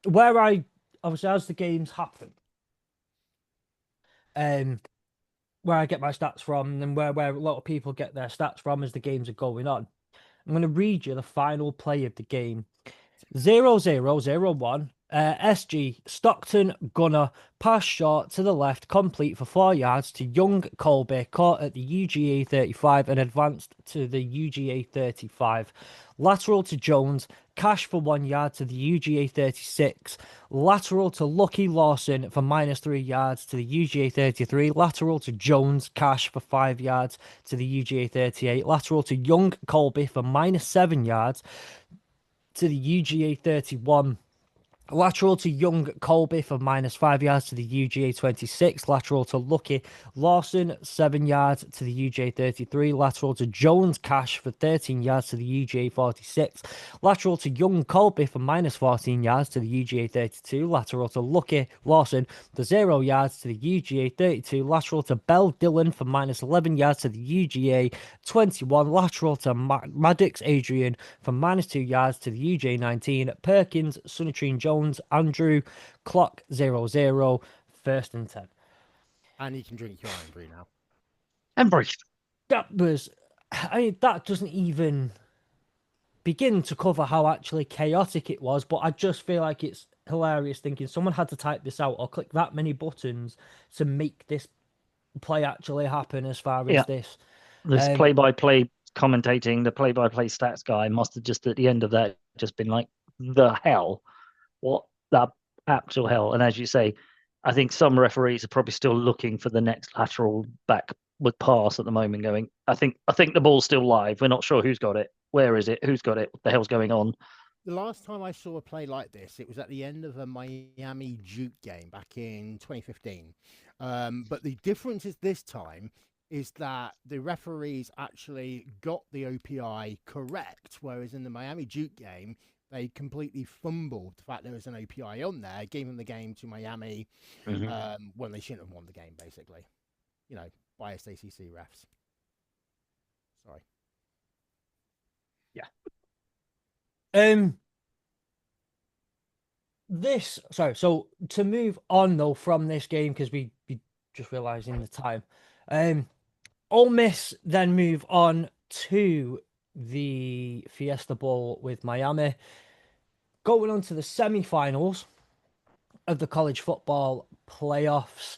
A: where obviously as the games happen, where I get my stats from and where a lot of people get their stats from as the games are going on, I'm going to read you the final play of the game. 0-0-0-1. SG, Stockton, Gunner, pass short to the left, complete for 4 yards to Young Colby, caught at the UGA 35 and advanced to the UGA 35. Lateral to Jones, Cash for 1 yard to the UGA 36. Lateral to Lucky Lawson for -3 yards to the UGA 33. Lateral to Jones, Cash for 5 yards to the UGA 38. Lateral to Young Colby for -7 yards to the UGA 31. Lateral to Young Colby for -5 yards to the UGA 26. Lateral to Lucky Lawson, 7 yards to the UGA 33. Lateral to Jones Cash for 13 yards to the UGA 46. Lateral to Young Colby for -14 yards to the UGA 32. Lateral to Lucky Lawson for 0 yards to the UGA 32. Lateral to Bell Dillon for -11 yards to the UGA 21. Lateral to Maddox Adrian for -2 yards to the UGA 19. Perkins, Sunnitrine Jones, Andrew, clock 0-0, 1st and 10.
C: And you can drink your own brew now.
B: And breathe.
A: That was, I mean, that doesn't even begin to cover how actually chaotic it was, but I just feel like it's hilarious thinking someone had to type this out or click that many buttons to make this play actually happen as far as this.
B: This play-by-play commentating, the play-by-play stats guy must have just at the end of that just been like, the hell? What the actual hell? And as you say, I think some referees are probably still looking for the next lateral backward pass at the moment, going, I think the ball's still live. We're not sure who's got it. Where is it? Who's got it? What the hell's going on?
C: The last time I saw a play like this, it was at the end of a Miami Duke game back in 2015. But the difference is this time is that the referees actually got the OPI correct, whereas in the Miami Duke game, they completely fumbled the fact there was an OPI on there, gave them the game to Miami when they shouldn't have won the game, basically. You know, biased ACC refs. Sorry.
B: Yeah.
A: So to move on though from this game, because we just realising the time, Ole Miss then move on to the Fiesta Bowl with Miami, going on to the semi-finals of the college football playoffs.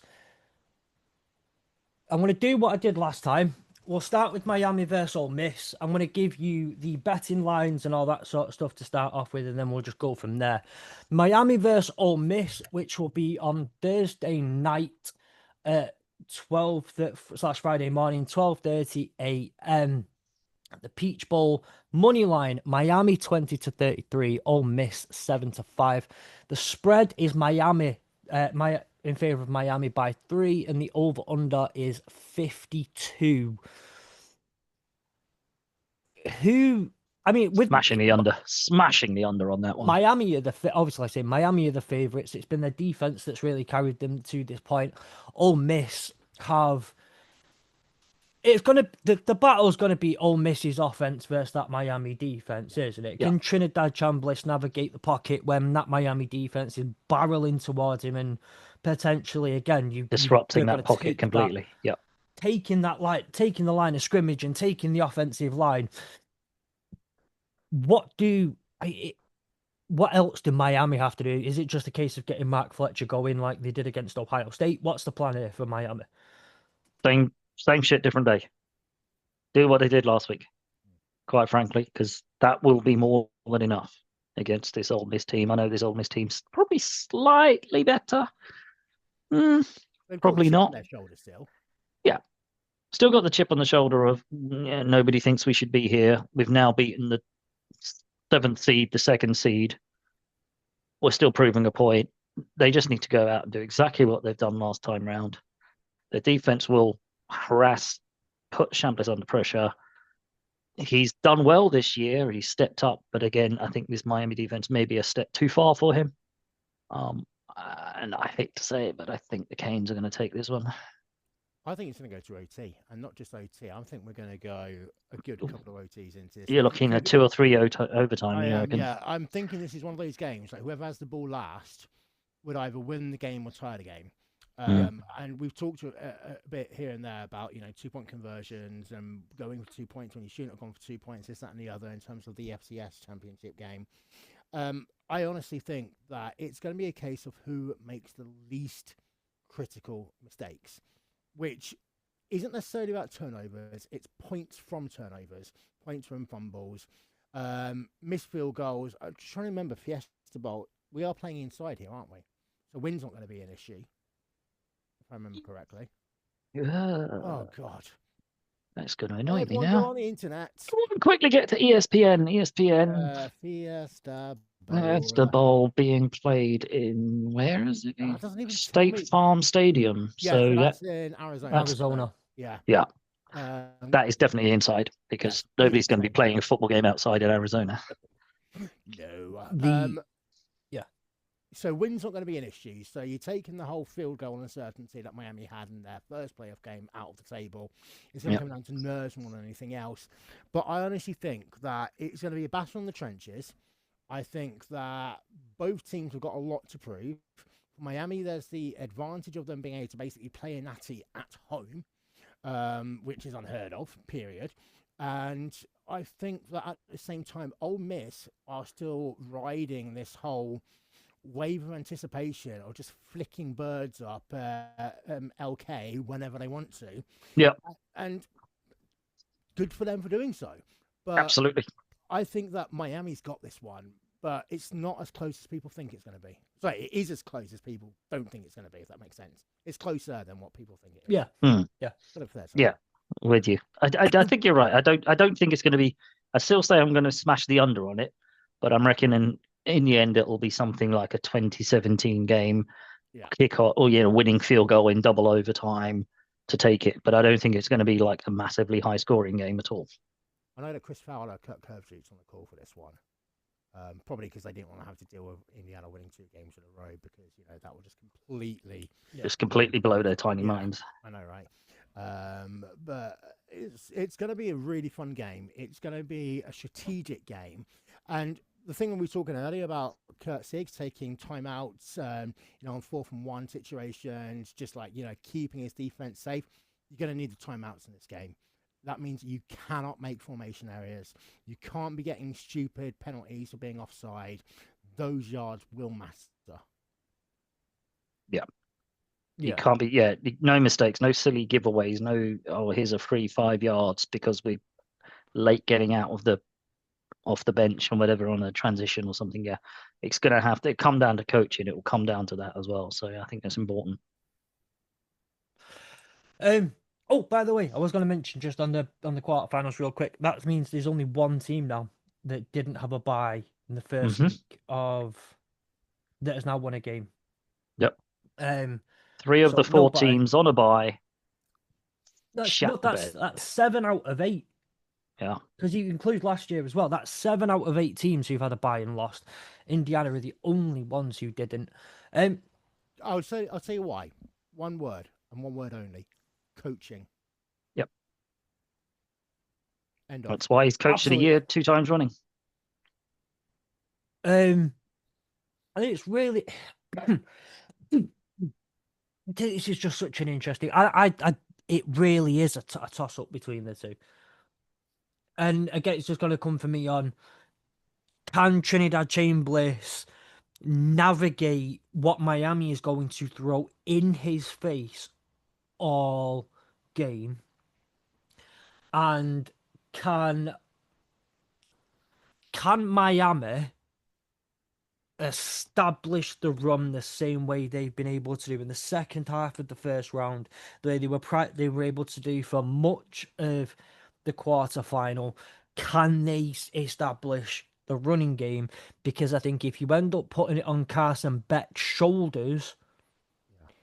A: I'm going to do what I did last time. We'll start with Miami versus Ole Miss. I'm going to give you the betting lines and all that sort of stuff to start off with, and then we'll just go from there. Miami versus Ole Miss, which will be on Thursday night at 12/Friday morning, 12:30 a.m. The Peach Bowl money line: Miami 20-33, Ole Miss 7-5. The spread is Miami, in favor of Miami by 3, and the over under is 52. With
B: smashing the under on that one.
A: Miami are obviously I say Miami are the favourites. It's been their defense that's really carried them to this point. Ole Miss have. The battle's gonna be Ole Miss's offense versus that Miami defense, isn't it? Can Trinidad Chambliss navigate the pocket when that Miami defense is barreling towards him and potentially again
B: disrupting that pocket completely?
A: Taking the line of scrimmage and taking the offensive line. What else do Miami have to do? Is it just a case of getting Mark Fletcher going like they did against Ohio State? What's the plan here for Miami?
B: Same shit, different day. Do what they did last week, quite frankly, because that will be more than enough against this Ole Miss team. I know this Ole Miss team's probably slightly better. Probably not.
C: Their shoulder still.
B: Yeah. Still got the chip on the shoulder of nobody thinks we should be here. We've now beaten the 7th seed, the 2nd seed. We're still proving a point. They just need to go out and do exactly what they've done last time round. The defense will harass, put Chambliss under pressure. He's done well this year. He's stepped up, but again, I think this Miami defense may be a step too far for him. And I hate to say it, but I think the Canes are going to take this one.
C: I think it's going to go to OT, and not just OT. I think we're going to go a good couple of OTs into this.
B: You're looking at 2 or 3 overtime.
C: I'm thinking this is one of those games like whoever has the ball last would either win the game or tie the game. And we've talked a bit here and there about 2-point conversions and going for 2 points when you shouldn't have gone for 2 points, this, that, and the other in terms of the FCS Championship game. I honestly think that it's going to be a case of who makes the least critical mistakes, which isn't necessarily about turnovers. It's points from turnovers, points from fumbles, missed field goals. I'm trying to remember Fiesta Bowl. We are playing inside here, aren't we? So wind's not going to be an issue, if I remember correctly. Oh, God.
B: That's going to annoy me now.
C: Go on the internet.
B: Come on, quickly get to ESPN.
C: Fiesta
B: That's the bowl being played in, where is it?
C: That doesn't even tell me.
B: State Farm Stadium.
C: Yeah,
B: So yeah,
C: that's in Arizona.
A: Arizona.
C: Yeah.
B: yeah,
C: Um,
B: that is definitely inside because nobody's going to be playing a football game outside in Arizona.
C: no. So wind's not going to be an issue. So you're taking the whole field goal uncertainty that Miami had in their first playoff game out of the table. It's going to come down to nerves more than anything else. But I honestly think that it's going to be a battle in the trenches. I think that both teams have got a lot to prove. For Miami, there's the advantage of them being able to basically play a natty at home, which is unheard of, period. And I think that at the same time, Ole Miss are still riding this whole wave of anticipation or just flicking birds up LK whenever they want to.
B: Yeah.
C: And good for them for doing so. But
B: Absolutely.
C: I think that Miami's got this one, but it's not as close as people think it's going to be. Sorry, it is as close as people don't think it's going to be, if that makes sense. It's closer than what people think it is.
A: Yeah. Yeah.
B: Yeah. With you. I think you're right. I don't think it's going to be, I still say I'm going to smash the under on it, but I'm reckoning in the end, it'll be something like a 2017 game, kickoff, or winning field goal in double overtime to take it. But I don't think it's going to be like a massively high scoring game at all.
C: I know that Chris Fowler cut curve sheets on the call for this one, probably because they didn't want to have to deal with Indiana winning 2 games in a row because that would just completely
B: blow their tiny minds.
C: I know, right? But it's going to be a really fun game. It's going to be a strategic game, and the thing we were talking earlier about Kurt Siggs taking timeouts, on 4th and 1 situations, just like, keeping his defense safe, you're going to need the timeouts in this game. That means you cannot make formation errors. You can't be getting stupid penalties for being offside. Those yards will matter.
B: Yeah. You can't be, no mistakes, no silly giveaways, no, here's a free 5 yards because we're late getting out of the off the bench or whatever on a transition or something. Yeah, it's going to have to come down to coaching. It will come down to that as well. So I think that's important.
A: Oh, by the way, I was going to mention just on the quarterfinals real quick. That means there's only one team now that didn't have a bye in the first week of that has now won a game.
B: Yep. 3 of the 4 teams on a bye.
A: That's 7 out of 8.
B: Yeah,
A: because you include last year as well. That's 7 out of 8 teams who've had a bye and lost. Indiana are the only ones who didn't.
C: I'll tell you why. One word and one word only: coaching.
B: Yep.
C: End of.
B: That's why he's coach of the year 2 times running.
A: I think it's really. This is just such an interesting. It really is a toss up between the two. And again, it's just going to come for me on, can Trinidad Chambliss navigate what Miami is going to throw in his face all game? And can Miami establish the run the same way they've been able to do in the second half of the first round, the way they were able to do for much of the quarterfinal? Can they establish the running game? Because I think if you end up putting it on Carson Beck's shoulders,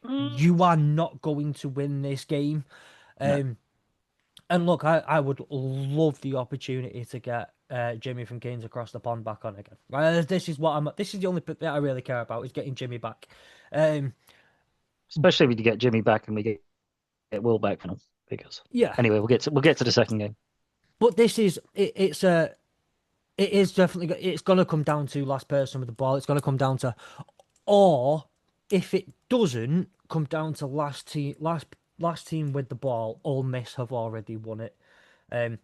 A: you are not going to win this game. No. And look, I would love the opportunity to get Jimmy from Cairns across the pond back on again. This is the only bit that I really care about, is getting Jimmy back.
B: Especially when you get Jimmy back and we get Will back for them. Because anyway, we'll get to the second game.
A: But this is it is definitely, it's going to come down to last person with the ball. It's going to come down to, or if it doesn't come down to last team with the ball, Ole Miss have already won it.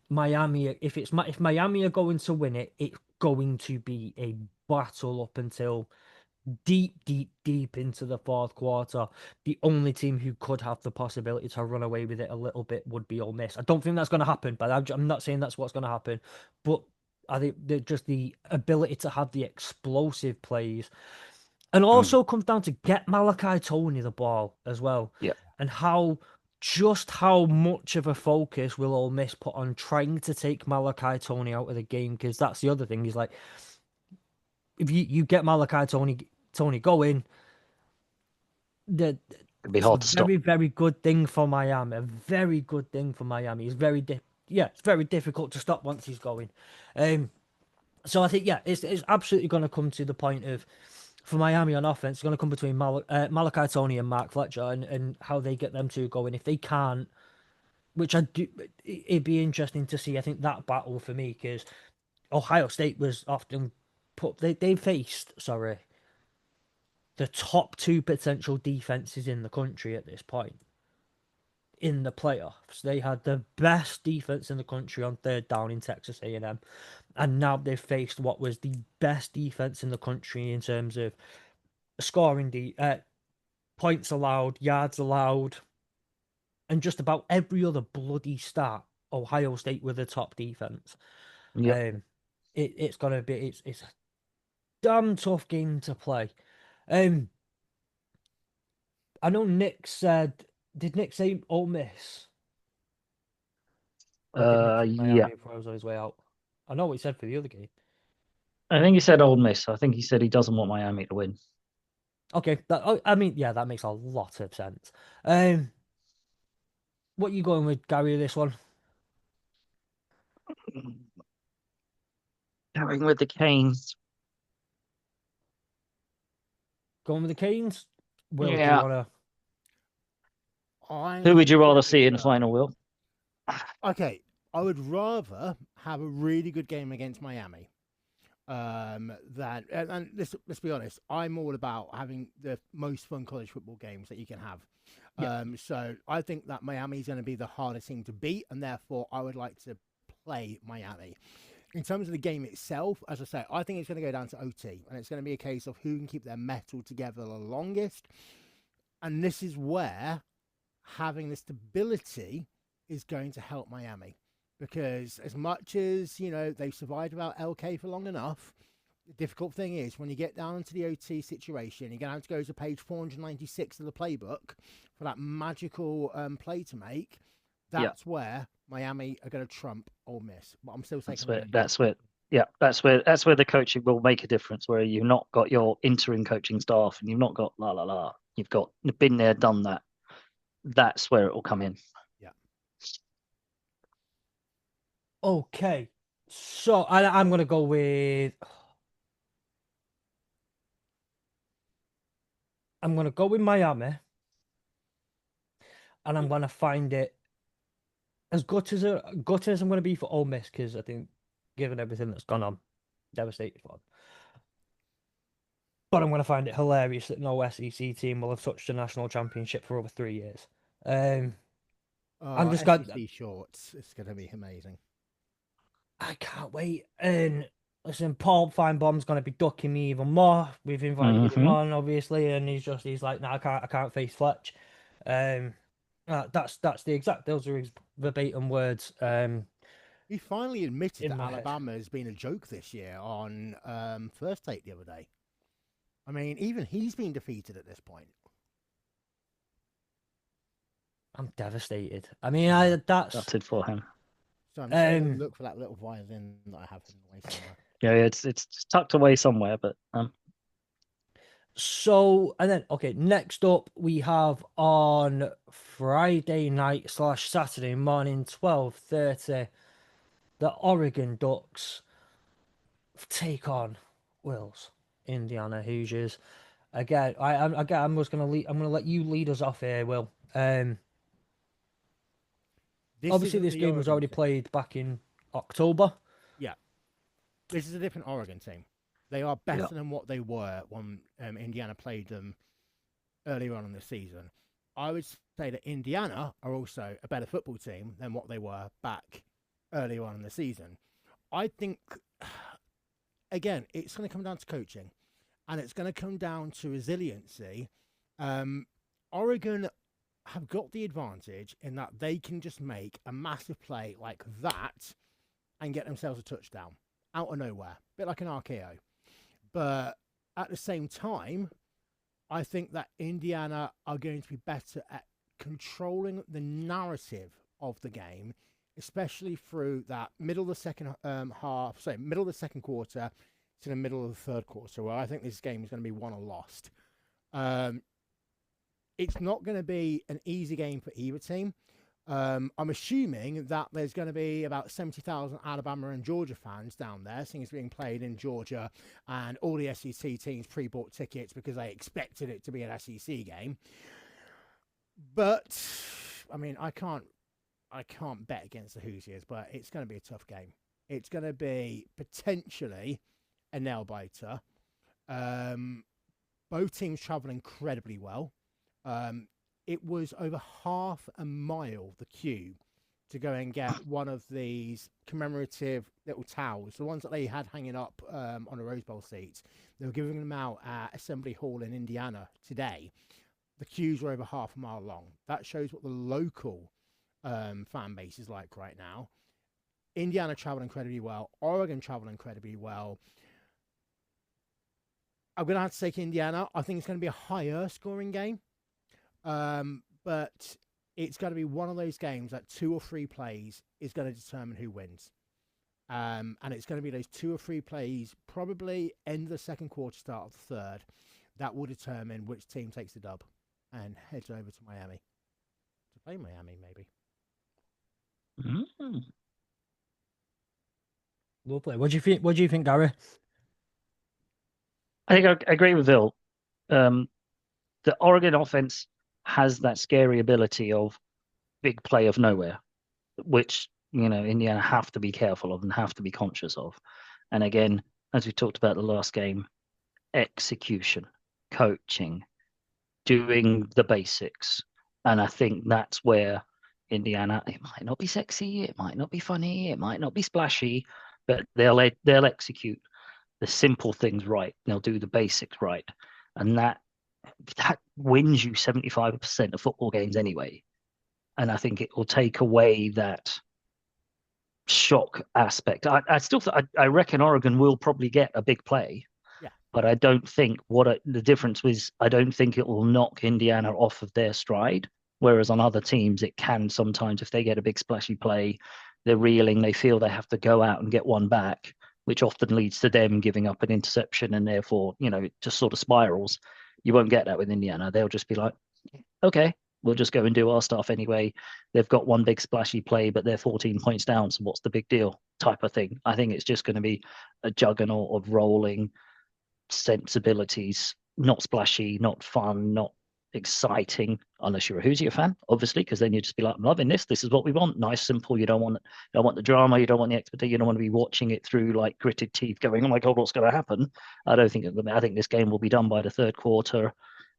A: Miami, if Miami are going to win it, it's going to be a battle up until deep into the fourth quarter. The only team who could have the possibility to run away with it a little bit would be Ole Miss. I don't think that's going to happen, but I'm not saying that's what's going to happen. But I think just the ability to have the explosive plays, and also comes down to get Malachi Tony the ball as well.
B: Yeah.
A: And how much of a focus will Ole Miss put on trying to take Malachi Tony out of the game? Because that's the other thing, is like, if you get Malachi Tony going, the
B: It'd be
A: it's a
B: hard to stop.
A: very, very good thing for Miami. A very good thing for Miami. It's very difficult to stop once he's going. So I think it's absolutely going to come to the point of for Miami on offense, it's going to come between Malachi Tony and Mark Fletcher and how they get them two going. If they can't, which I do, it'd be interesting to see. I think that battle for me because Ohio State was often they faced the top two potential defenses in the country at this point in the playoffs. They had the best defense in the country on third down in Texas A&M, and now they've faced what was the best defense in the country in terms of scoring points allowed, yards allowed, and just about every other bloody stat. Ohio State were the top defense.
B: Yep.
A: It's gonna be it's a damn tough game to play. I know Nick said. Did Nick say Ole Miss? Or did Nick say
B: Yeah.
A: Miami before I was on his way out? I know what he said for the other game.
B: I think he said Ole Miss. I think he said he doesn't want Miami to win.
A: Okay, that makes a lot of sense. What you going with, Gary? This one?
B: Going with the Canes.
A: Going with the Canes? Will, do you
B: Yeah.
A: want
B: Who would you rather
C: gonna
B: see in the
C: go-
B: final, Will?
C: Okay, I would rather have a really good game against Miami. Let's be honest, I'm all about having the most fun college football games that you can have.
A: Yeah.
C: So I think that Miami is going to be the hardest team to beat, and therefore I would like to play Miami. In terms of the game itself, as I say, I think it's going to go down to OT, and it's going to be a case of who can keep their metal together the longest. And this is where having the stability is going to help Miami. Because as much as, they've survived without LK for long enough, the difficult thing is when you get down into the OT situation, you're going to have to go to page 496 of the playbook for that magical play to make. That's where Miami are going to trump Ole Miss. But I'm still taking
B: that's where the coaching will make a difference. Where you've not got your interim coaching staff and you've not got You've been there, done that. That's where it will come in.
C: Yeah.
A: Okay, so I'm gonna go with. I'm gonna go with Miami, and I'm gonna find it as gutted as I'm gonna be for Ole Miss because I think, given everything that's gone on, devastated for them. But I'm gonna find it hilarious that no SEC team will have touched a national championship for over 3 years. I'm just
C: SEC shorts. It's going to be amazing.
A: I can't wait. And listen, Paul Feinbaum's going to be ducking me even more. We've invited him on, obviously, and he's like, no, I can't face Fletch. That's those are his verbatim words.
C: He finally admitted
A: in
C: that
A: my head.
C: Alabama has been a joke this year on First Take the other day. I mean, even he's been defeated at this point.
A: I'm devastated. I mean,
B: That's it for him.
C: So I'm just going to look for that little violin that I have hidden away somewhere.
B: Yeah, it's tucked away somewhere, but
A: So, and then, okay, next up we have on Friday night / Saturday morning, 12:30, the Oregon Ducks take on Will's Indiana Hoosiers. Again, I'm gonna let you lead us off here, Will. Obviously, this game was already played back in October.
C: Yeah, this is a different Oregon team. They are better than what they were when Indiana played them earlier on in the season. I would say that Indiana are also a better football team than what they were back earlier on in the season. I think, again, it's going to come down to coaching, and it's going to come down to resiliency. Oregon have got the advantage in that they can just make a massive play like that and get themselves a touchdown out of nowhere, a bit like an RKO. But at the same time, I think that Indiana are going to be better at controlling the narrative of the game, especially through that middle of the second quarter, to the middle of the third quarter, where I think this game is going to be won or lost. It's not going to be an easy game for either team. I'm assuming that there's going to be about 70,000 Alabama and Georgia fans down there, seeing it's being played in Georgia, and all the SEC teams pre-bought tickets because they expected it to be an SEC game. But I mean, I can't bet against the Hoosiers, but it's going to be a tough game. It's going to be potentially a nail biter. Both teams travel incredibly well. It was over half a mile, the queue, to go and get one of these commemorative little towels, the ones that they had hanging up on the Rose Bowl seats. They were giving them out at Assembly Hall in Indiana today. The queues were over half a mile long. That shows what the local fan base is like right now. Indiana traveled incredibly well. Oregon traveled incredibly well. I'm going to have to take Indiana. I think it's going to be a higher scoring game. But it's going to be one of those games that 2 or 3 plays is going to determine who wins. And it's going to be those 2 or 3 plays, probably end of the second quarter, start of the third, that will determine which team takes the dub and heads over to Miami. To play Miami, maybe.
B: Mm.
A: Lovely. What do you think, Gary?
B: I think I agree with Vil. The Oregon offense has that scary ability of big play of nowhere, which, Indiana have to be careful of and have to be conscious of. And again, as we talked about the last game, execution, coaching, doing the basics. And I think that's where Indiana, it might not be sexy, it might not be funny, it might not be splashy, but they'll execute the simple things right. They'll do the basics right. And that wins you 75% of football games anyway. And I think it will take away that shock aspect. I reckon Oregon will probably get a big play.
C: Yeah.
B: But I don't think the difference was, I don't think it will knock Indiana off of their stride. Whereas on other teams, it can sometimes, if they get a big splashy play, they're reeling, they feel they have to go out and get one back, which often leads to them giving up an interception, and therefore, it just sort of spirals. You won't get that with Indiana. They'll just be like, okay, we'll just go and do our stuff anyway. They've got one big splashy play, but they're 14 points down, so what's the big deal type of thing. I think it's just going to be a juggernaut of rolling sensibilities, not splashy, not fun, not exciting, unless you're a Hoosier fan, obviously, because then you just be like, I'm loving this. This is what we want. Nice, simple. You don't want the drama. You don't want the expertise. You don't want to be watching it through like gritted teeth, going, "Oh my God, what's going to happen?" I don't think. I think this game will be done by the third quarter.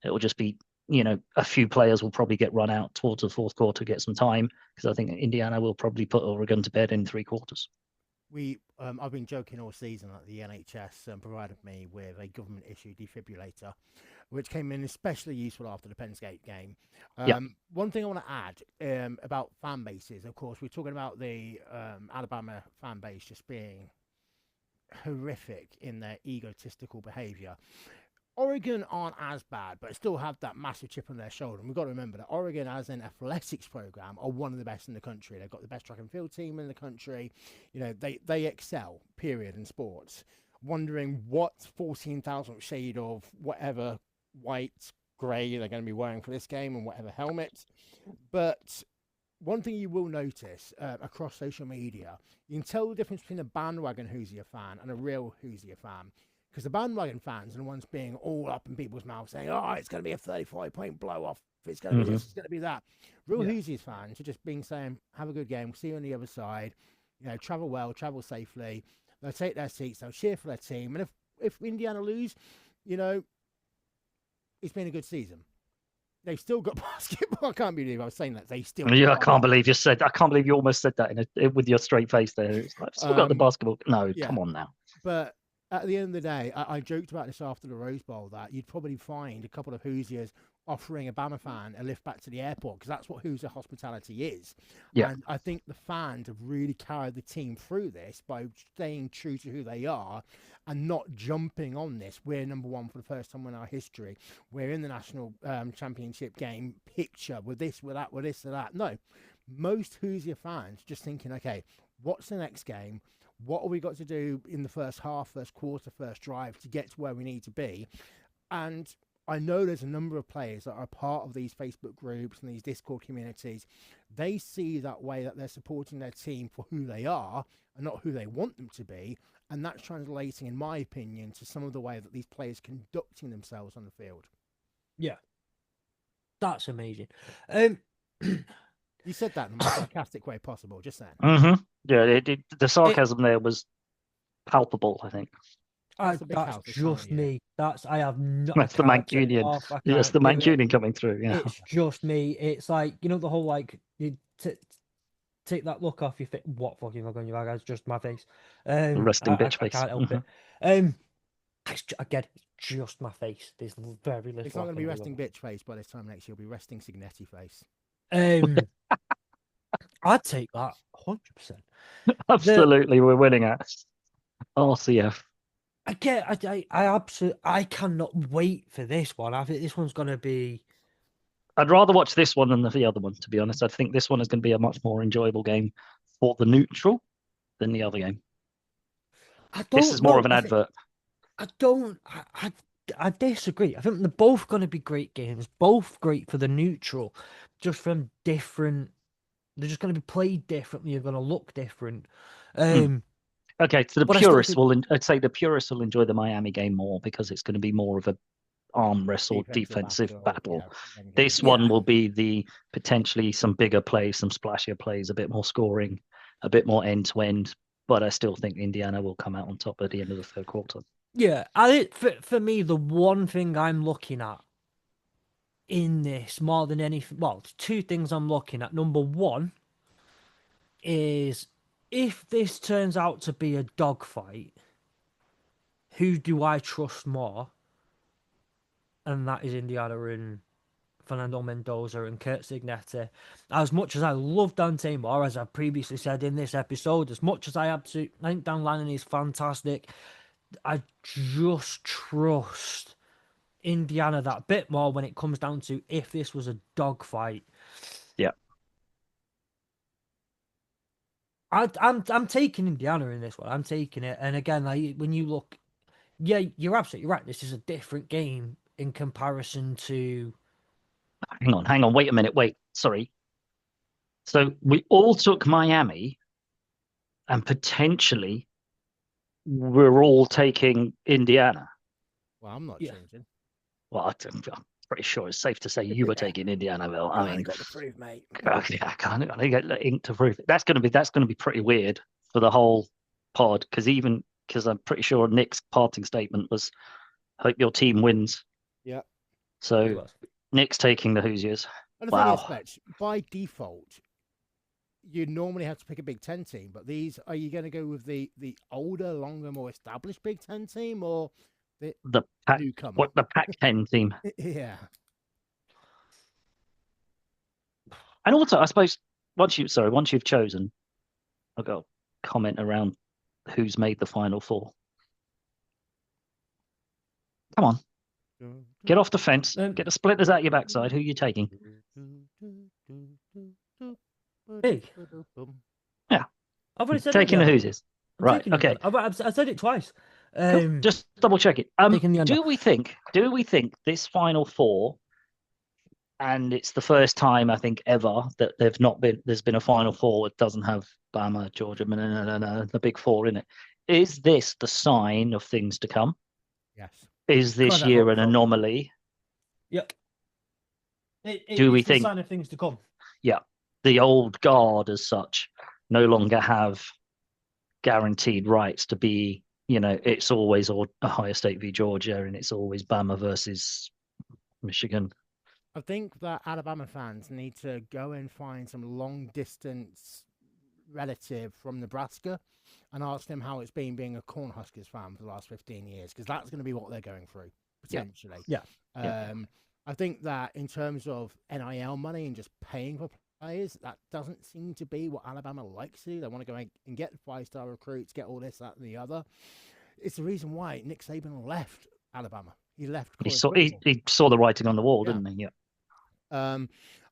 B: It will just be, a few players will probably get run out towards the fourth quarter, get some time, because I think Indiana will probably put Oregon to bed in 3 quarters.
C: I've been joking all season that the NHS provided me with a government-issued defibrillator, which came in especially useful after the Penn State game. One thing I want to add about fan bases, of course, we're talking about the Alabama fan base just being horrific in their egotistical behaviour. Oregon aren't as bad, but still have that massive chip on their shoulder. And we've got to remember that Oregon, as an athletics program, are one of the best in the country. They've got the best track and field team in the country. They excel, period, in sports. Wondering what 14,000 shade of whatever white, grey they're going to be wearing for this game and whatever helmet. But one thing you will notice across social media, you can tell the difference between a bandwagon Hoosier fan and a real Hoosier fan. Because the bandwagon fans are the ones being all up in people's mouths saying, "Oh, it's going to be a 35-point blow-off. It's going to be this, it's going to be that." Real Hoosiers fans are just saying, "Have a good game. We'll see you on the other side. Travel well, travel safely." They'll take their seats. They'll cheer for their team. And if Indiana lose, it's been a good season. They've still got basketball. I can't believe I was saying that. They still.
B: Yeah, I can't believe you almost said that with your straight face there. It's like, still got the basketball. No, come on now.
C: But at the end of the day, I joked about this after the Rose Bowl, that you'd probably find a couple of Hoosiers offering a Bama fan a lift back to the airport, because that's what Hoosier hospitality is.
B: Yeah.
C: And I think the fans have really carried the team through this by staying true to who they are and not jumping on this. We're number one for the first time in our history. We're in the national championship game picture with this, with that, with this, with that. No, most Hoosier fans just thinking, okay, what's the next game? What have we got to do in the first half, first quarter, first drive to get to where we need to be? And I know there's a number of players that are part of these Facebook groups and these Discord communities. They see that way that they're supporting their team for who they are and not who they want them to be. And that's translating, in my opinion, to some of the way that these players conducting themselves on the field.
A: Yeah. That's amazing.
C: You said that in the most sarcastic way possible, just then.
B: Mm-hmm. Yeah, the sarcasm there was palpable, I think.
C: That's
A: just me. I have not.
B: That's the Mancunian. Yes, the Mancunian coming through. Yeah,
A: it's just me. It's like, you know, the whole like you take that look off your face. What fucking look on your eye? It's just my face.
B: Resting bitch face.
A: I can't help it. Again, it's just my face. There's very little.
C: It's not going to be resting bitch face by this time next year. It'll be resting Signetti face.
A: I'd take that 100%.
B: Absolutely, we're winning at RCF.
A: I cannot wait for this one. I think this one's going to be.
B: I'd rather watch this one than the other one, to be honest. I think this one is going to be a much more enjoyable game for the neutral than the other game. This is more of an advert.
A: I disagree. I think they're both going to be great games, both great for the neutral, just from different. They're just going to be played differently. They're going to look different.
B: Okay, so I'd say the purists will enjoy the Miami game more because it's going to be more of a arm wrestle defensive battle.
C: Yeah,
B: this one will be the potentially some bigger plays, some splashier plays, a bit more scoring, a bit more end to end. But I still think Indiana will come out on top at the end of the third quarter.
A: Yeah, for me, the one thing I'm looking at in this more than anything, well, two things I'm looking at. Number one is if this turns out to be a dogfight, who do I trust more? And that is Indiana and Fernando Mendoza and Kurt Signetti. As much as I love Dante Moore, as I previously said in this episode, as much as I think Dan Lannon is fantastic, I just trust Indiana that bit more when it comes down to if this was a dogfight.
B: Yeah.
A: I'm taking Indiana in this one. I'm taking it. And again, like, when you look, yeah, you're absolutely right. This is a different game in comparison to.
B: Hang on. Wait a minute. Sorry. So we all took Miami, and potentially we're all taking Indiana.
C: Well, I'm not changing.
B: Well, I'm pretty sure it's safe to say you were taking Indiana, Bill. I mean,
C: got to prove, mate.
B: I can't get ink to prove it. That's going to be pretty weird for the whole pod because I'm pretty sure Nick's parting statement was, "Hope your team wins."
C: Yeah.
B: So Nick's taking the Hoosiers.
C: And the thing is, Fletch, by default, you normally have to pick a Big Ten team, but are you going to go with the older, longer, more established Big Ten team or the newcomer?
B: What the Pac-10 team?
C: Yeah.
B: And also, I suppose once you've chosen, I've got a comment around who's made the Final Four. Come on. Get off the fence. Get the splitters out your backside. Who are you taking?
A: Big.
B: Yeah.
A: I've already said
B: taking the Hoosiers. Right. Okay.
A: I've said it twice.
B: Cool. Just double check it. Do we think this Final Four, and it's the first time I think ever that there's been a Final Four that doesn't have Bama, Georgia, the Big Four in it. Is this the sign of things to come?
C: Yes.
B: Is this year an anomaly?
A: Yep.
B: Do we
A: it's
B: think
A: a sign of things to come?
B: Yeah. The old guard as such no longer have guaranteed rights to be, it's always Ohio State v Georgia and it's always Bama versus Michigan.
C: I think that Alabama fans need to go and find some long distance relative from Nebraska and ask them how it's been being a Cornhuskers fan for the last 15 years, because that's going to be what they're going through, potentially.
A: Yeah.
C: I think that in terms of NIL money and just paying for players, that doesn't seem to be what Alabama likes to do. They want to go and get 5-star recruits, get all this, that, and the other. It's the reason why Nick Saban left Alabama. He left.
B: He saw the writing on the wall, didn't he? Yeah.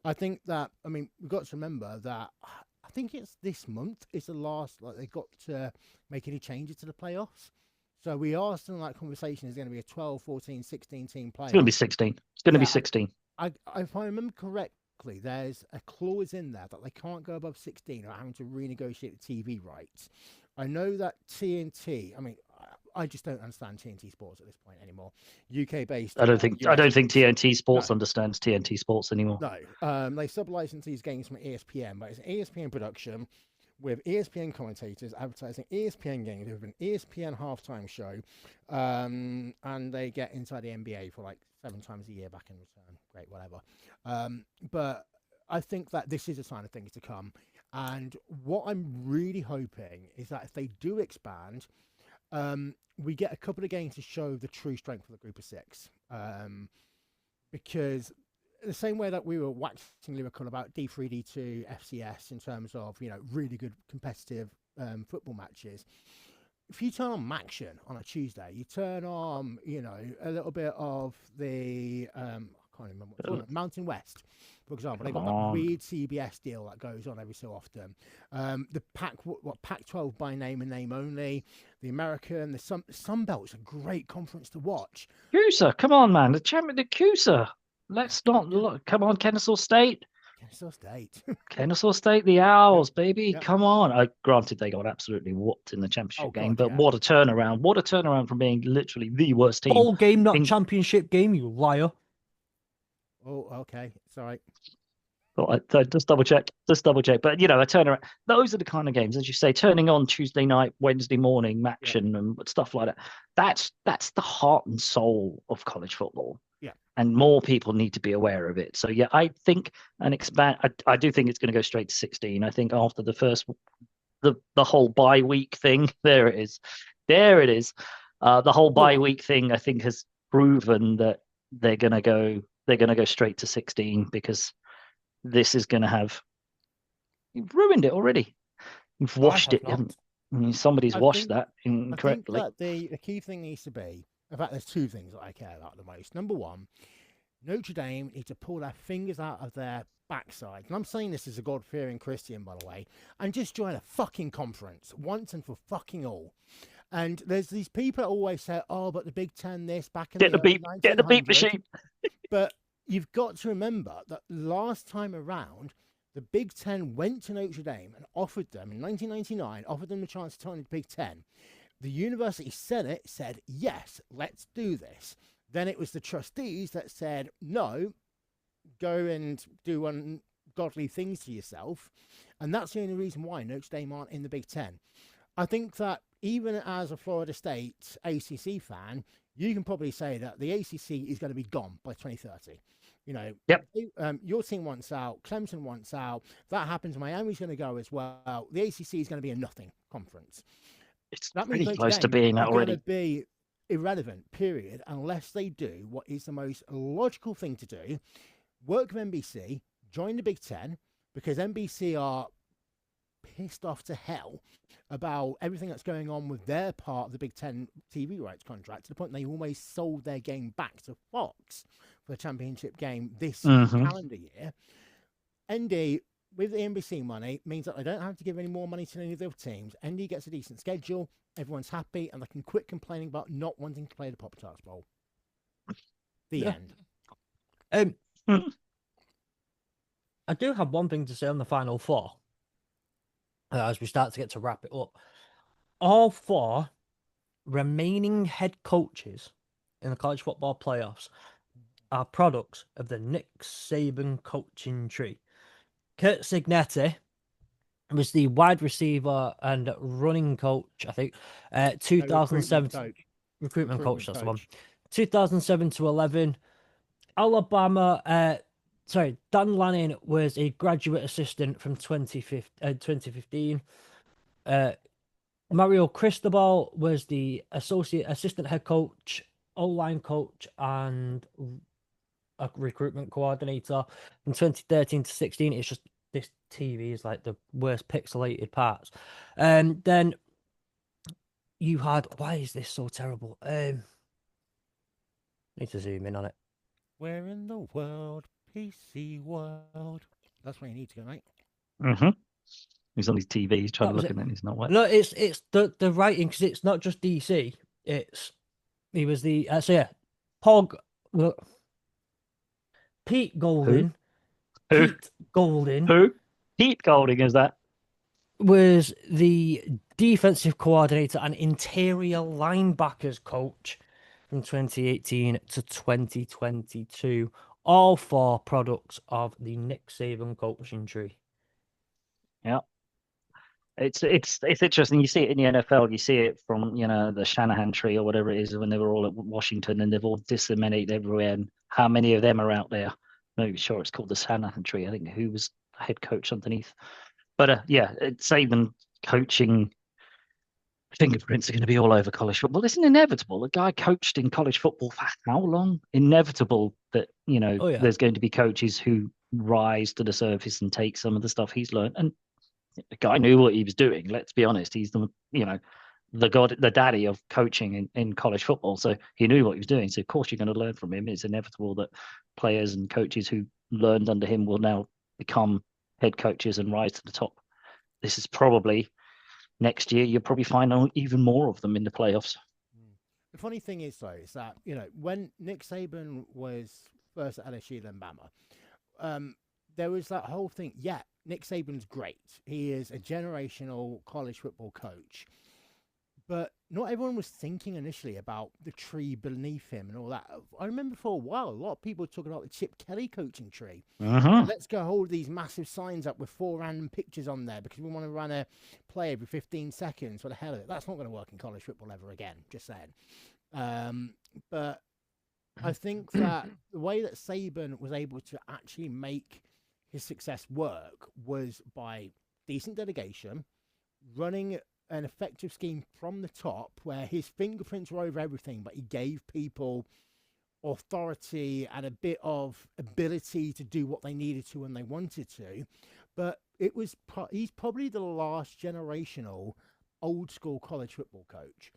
C: I think that, we've got to remember that I think it's this month is the last, like, they got to make any changes to the playoffs. So we are still in that conversation. Is going to be a 12, 14, 16 team playoff.
B: It's going to be 16. It's going to be 16.
C: If I remember correctly, there's a clause in there that they can't go above 16 or having to renegotiate the TV rights. I know that TNT, I mean, I just don't understand TNT Sports at this point anymore. UK based.
B: I don't think TNT Sports understands TNT Sports anymore.
C: No, they sub-license these games from ESPN, but it's an ESPN production with ESPN commentators advertising ESPN games with an ESPN halftime show, and they get inside the NBA for like 7 times a year back in return. Great, whatever. But I think that this is a sign of things to come. And what I'm really hoping is that if they do expand, we get a couple of games to show the true strength of the group of 6. Because the same way that we were waxing lyrical about D3, D2, FCS in terms of, really good competitive football matches, if you turn on Maction on a Tuesday, you turn on, a little bit of the, I can't remember what it's called, Mountain West, for example. They've got that weird CBS deal that goes on every so often. The Pac-12 by name and name only, the American, the Sun Belt's a great conference to watch.
B: CUSA, come on, man, the champion, the CUSA. Let's not look. Come on, Kennesaw State. Kennesaw State, the Owls, baby. Yep. Come on. Granted, they got absolutely whooped in the championship game, but what a turnaround. What a turnaround from being literally the worst team.
A: Bowl game, not championship game, you liar.
C: Oh, okay. Sorry.
B: Just double check. But, a turnaround. Those are the kind of games, as you say, turning on Tuesday night, Wednesday morning, action and stuff like that. That's the heart and soul of college football.
C: Yeah.
B: And more people need to be aware of it. So, yeah, I think I do think it's going to go straight to 16. I think after the first, the whole bye week thing, there it is. The whole bye week thing, I think, has proven that they're going to go straight to 16 because this is going to have, you've ruined it already. You've washed it. Somebody's washed that incorrectly.
C: I think that the key thing needs to be, in fact, there's 2 things that I care about the most. Number one, Notre Dame need to pull their fingers out of their backside. And I'm saying this as a God-fearing Christian, by the way, and just join a fucking conference once and for fucking all. And there's these people that always say, oh, but the Big Ten this, back in
B: the beep, get the beep machine.
C: But you've got to remember that last time around, the Big Ten went to Notre Dame and offered them, in 1999, offered them the chance to join the Big Ten. The University Senate said, yes, let's do this. Then it was the trustees that said, no, go and do ungodly things to yourself. And that's the only reason why Notre Dame aren't in the Big Ten. I think that even as a Florida State ACC fan, you can probably say that the ACC is going to be gone by 2030.
B: Yep.
C: Your team wants out, Clemson wants out. That happens, Miami's going to go as well. The ACC is going to be a nothing conference.
B: It's pretty close to being that already.
C: It's going to be irrelevant, period, unless they do what is the most logical thing to do. Work with NBC, join the Big Ten, because NBC are pissed off to hell about everything that's going on with their part of the Big Ten TV rights contract, to the point they almost sold their game back to Fox for the championship game this calendar year. ND, with the NBC money, means that they don't have to give any more money to any of the other teams. ND gets a decent schedule, everyone's happy, and they can quit complaining about not wanting to play the Pop-Tarts Bowl. The end.
A: I do have one thing to say on the Final Four. As we start to get to wrap it up. All 4 remaining head coaches in the college football playoffs are products of the Nick Saban coaching tree. Kurt Signetti was the wide receiver and running coach, I think, 2007 recruitment coach. That's the one. 2007 to 11. Alabama. Dan Lanning was a graduate assistant from 2015. Mario Cristobal was the assistant head coach, O-line coach, and a recruitment coordinator from 2013 to 16. It's just this TV is like the worst pixelated parts. Then you had, why is this so terrible? Need to zoom in on it.
C: Where in the world? PC world. That's where you need to go, mate.
B: He's on his TV. He's trying
A: That
B: to
A: was
B: look
A: it.
B: at it. It's not what.
A: No, it's the writing because it's not just DC. He was the Pog well, Pete
B: Who?
A: Golding.
B: Who?
A: Pete Golding
B: Who? Pete Golding is that?
A: was the defensive coordinator and interior linebackers coach from 2018 to 2022. All four products of the Nick Saban coaching tree.
B: Yeah. It's interesting. You see it in the NFL. You see it from the Shanahan tree or whatever it is when they were all at Washington and they've all disseminated everywhere. And how many of them are out there? I'm not sure it's called the Shanahan tree. I think who was head coach underneath. But it's Saban coaching fingerprints are going to be all over college football. It's inevitable. The guy coached in college football for how long? Inevitable that there's going to be coaches who rise to the surface and take some of the stuff he's learned. And the guy knew what he was doing. Let's be honest. He's the daddy of coaching in college football. So he knew what he was doing. So of course you're going to learn from him. It's inevitable that players and coaches who learned under him will now become head coaches and rise to the top. This is probably next year. You'll probably find even more of them in the playoffs.
C: The funny thing is, though, is that when Nick Saban was first at LSU, then Bama, there was that whole thing. Yeah, Nick Saban's great. He is a generational college football coach. But not everyone was thinking initially about the tree beneath him and all that. I remember for a while, a lot of people were talking about the Chip Kelly coaching tree. Let's go hold these massive signs up with 4 random pictures on there because we want to run a play every 15 seconds. What the hell is it? That's not going to work in college football ever again, just saying. But I think that the way that Saban was able to actually make his success work was by decent delegation, running an effective scheme from the top where his fingerprints were over everything, but he gave people authority and a bit of ability to do what they needed to when they wanted to. But he's probably the last generational old school college football coach.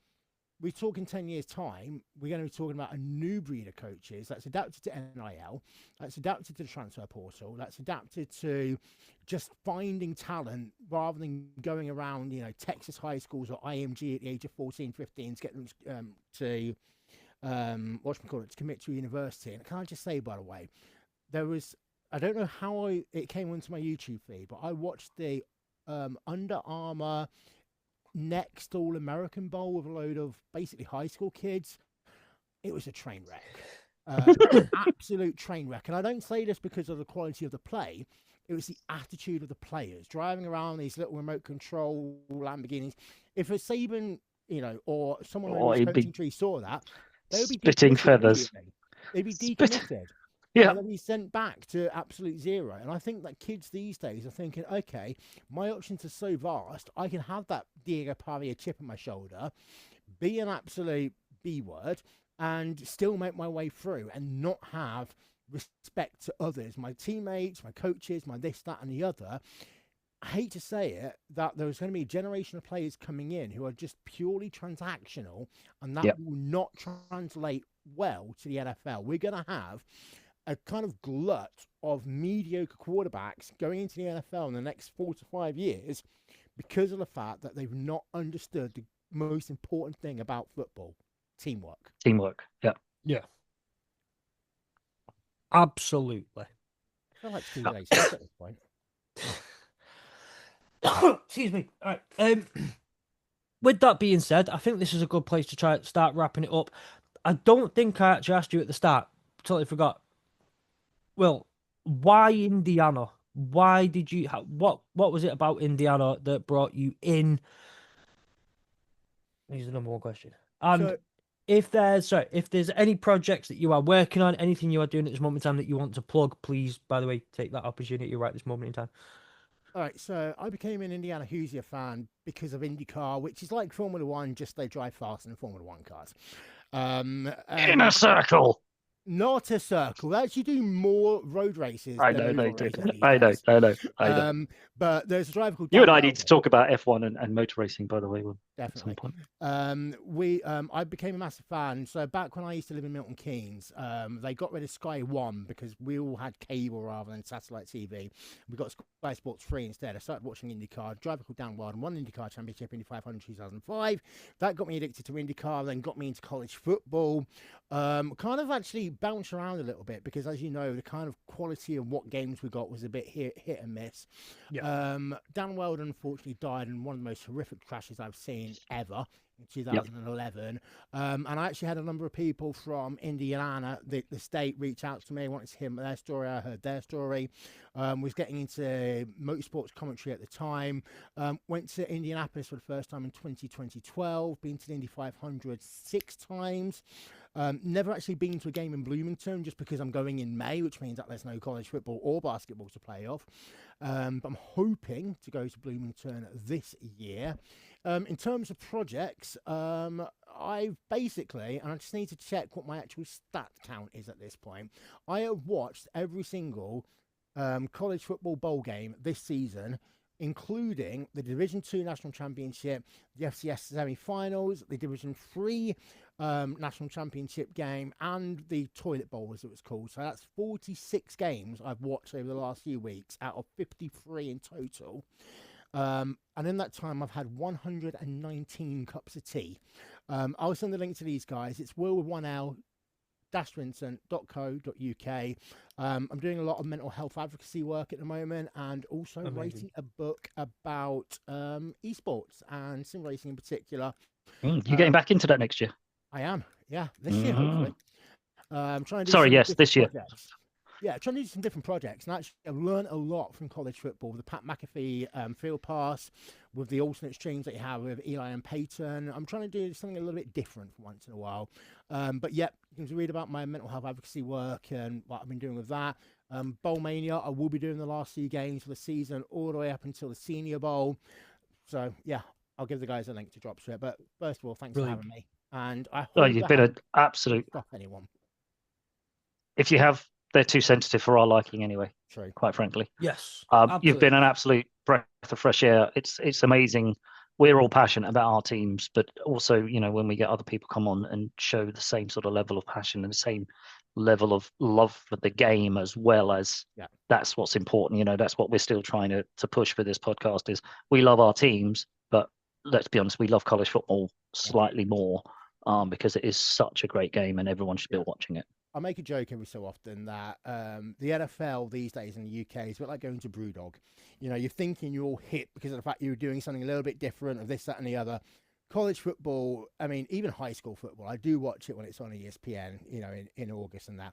C: We talk in 10 years' time, we're going to be talking about a new breed of coaches that's adapted to NIL, that's adapted to the transfer portal, that's adapted to just finding talent rather than going around, Texas high schools or IMG at the age of 14, 15 to get them to commit to a university. And can I just say, by the way, I don't know how it came onto my YouTube feed, but I watched the Under Armour next All-American Bowl with a load of basically high school kids. It was a train wreck. Absolute train wreck. And I don't say this because of the quality of the play. It was the attitude of the players driving around these little remote control Lamborghinis. If a Saban, or someone on his coaching tree saw that, they would be
B: spitting feathers.
C: They'd be decommitted.
B: Yeah.
C: And then he's sent back to absolute zero. And I think that kids these days are thinking, okay, my options are so vast. I can have that Diego Pavia chip on my shoulder, be an absolute B word, and still make my way through and not have respect to others, my teammates, my coaches, my this, that, and the other. I hate to say it, that there's going to be a generation of players coming in who are just purely transactional, and that will not translate well to the NFL. We're going to have a kind of glut of mediocre quarterbacks going into the NFL in the next 4 to 5 years because of the fact that they've not understood the most important thing about football: teamwork.
A: Yeah. Absolutely.
C: I feel like Steve A said at this point.
A: Excuse me. All right. With that being said, I think this is a good place to try to start wrapping it up. I don't think I actually asked you at the start. Totally forgot. Well, why Indiana? Why did you? What was it about Indiana that brought you in? Here's the number one question. And if there's any projects that you are working on, anything you are doing at this moment in time that you want to plug, please, by the way, take that opportunity right this moment in time.
C: All right, so I became an Indiana Hoosier fan because of IndyCar, which is like Formula One, just they drive faster than Formula One cars.
B: In a circle.
C: Not a circle. They actually do more road races
B: I
C: than
B: know they
C: oval
B: do.
C: races these
B: I know.
C: days.
B: I know.
C: But there's a driver called
B: You and
C: Dan
B: I need to
C: Weldon.
B: talk about F1 and motor racing, by the way, at some
C: Definitely.
B: point.
C: I became a massive fan. So back when I used to live in Milton Keynes, they got rid of Sky One because we all had cable rather than satellite TV. We got Sky Sports 3 instead. I started watching IndyCar. A driver called Dan Weldon won the IndyCar Championship, Indy 500 2005. That got me addicted to IndyCar, then got me into college football. Kind of actually bounced around a little bit because, as you know, the kind of quality of what games we got was a bit hit and miss.
A: Yeah.
C: Dan Weldon unfortunately died in one of the most horrific crashes I've seen ever in 2011. And I actually had a number of people from Indiana, the state, reach out to me, wanted to hear their story. I heard their story. Was getting into motorsports commentary at the time. Went to Indianapolis for the first time in 2012. Been to the Indy 500 6 times. Never actually been to a game in Bloomington just because I'm going in May, which means that there's no college football or basketball to play off. But I'm hoping to go to Bloomington this year. In terms of projects, I've basically, and I just need to check what my actual stat count is at this point, I have watched every single college football bowl game this season, including the Division 2 National Championship, the FCS semi-finals, the Division 3 National Championship game, and the Toilet Bowl, as it was called. So that's 46 games I've watched over the last few weeks out of 53 in total. And in that time, I've had 119 cups of tea. I'll send the link to these guys. It's Wil with 1L, Vincent.co.uk. I'm doing a lot of mental health advocacy work at the moment, and also writing a book about esports and sim racing in particular.
B: You're getting back into that next year?
C: I am, yeah, this year hopefully. I'm trying to do
B: this year.
C: Projects. Yeah, trying to do some different projects, and actually I've learned a lot from college football with the Pat McAfee field pass, with the alternate streams that you have with Eli and Peyton. I'm trying to do something a little bit different for once in a while. But yeah, you can read about my mental health advocacy work and what I've been doing with that. Bowl Mania, I will be doing the last few games for the season all the way up until the Senior Bowl. So yeah, I'll give the guys a link to drop to it. But first of all, thanks for having me. And I hope
B: you've been an absolute.
C: Stop anyone.
B: If you have, they're too sensitive for our liking anyway.
C: True.
B: Quite frankly.
A: Yes.
B: You've been an absolute breath of fresh air. It's amazing. We're all passionate about our teams, but also, you know, when we get other people come on and show the same sort of level of passion and the same level of love for the game, as well as that's what's important. You know, that's what we're still trying to push for this podcast is we love our teams, but let's be honest, we love college football slightly more because it is such a great game and everyone should be watching it.
C: I make a joke every so often that the NFL these days in the UK is a bit like going to Brewdog. You know, you're thinking you're all hip because of the fact you're doing something a little bit different of this, that, and the other. College football, I mean, even high school football, I do watch it when it's on ESPN, you know, in August and that.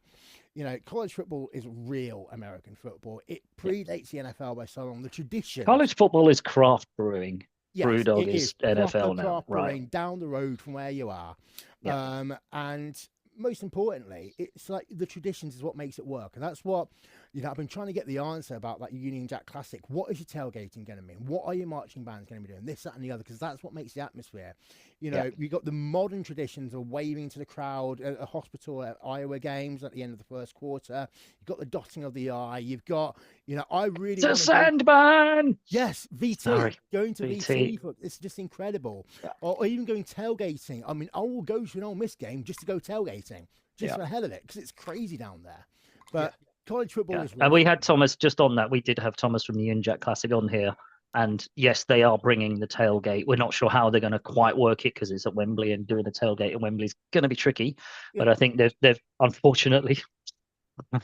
C: You know, college football is real American football. It predates the NFL by so long. The tradition.
B: College football is craft brewing.
C: Yes,
B: Brewdog is NFL now,
C: right? Down the road from where you are. And most importantly, it's like the traditions is what makes it work. And that's what, you know, I've been trying to get the answer about that Union Jack Classic. What is your tailgating going to mean? What are your marching bands going to be doing? This, that, and the other, because that's what makes the atmosphere. You know, you've got the modern traditions of waving to the crowd at a hospital at Iowa games at the end of the first quarter. You've got the dotting of the eye. You've got, you know, I really
B: it's a Sandman.
C: Yes, VT.
B: Sorry.
C: Going to VT. It's just incredible. Or even going tailgating. I mean, I will go to an Ole Miss game just to go tailgating, just for the hell of it, because it's crazy down there. But college football is.
B: And we had Thomas just on that. We did have Thomas from the Union Jack Classic on here. And yes, they are bringing the tailgate. We're not sure how they're going to quite work it because it's at Wembley, and doing a tailgate at Wembley is going to be tricky. But I think they've unfortunately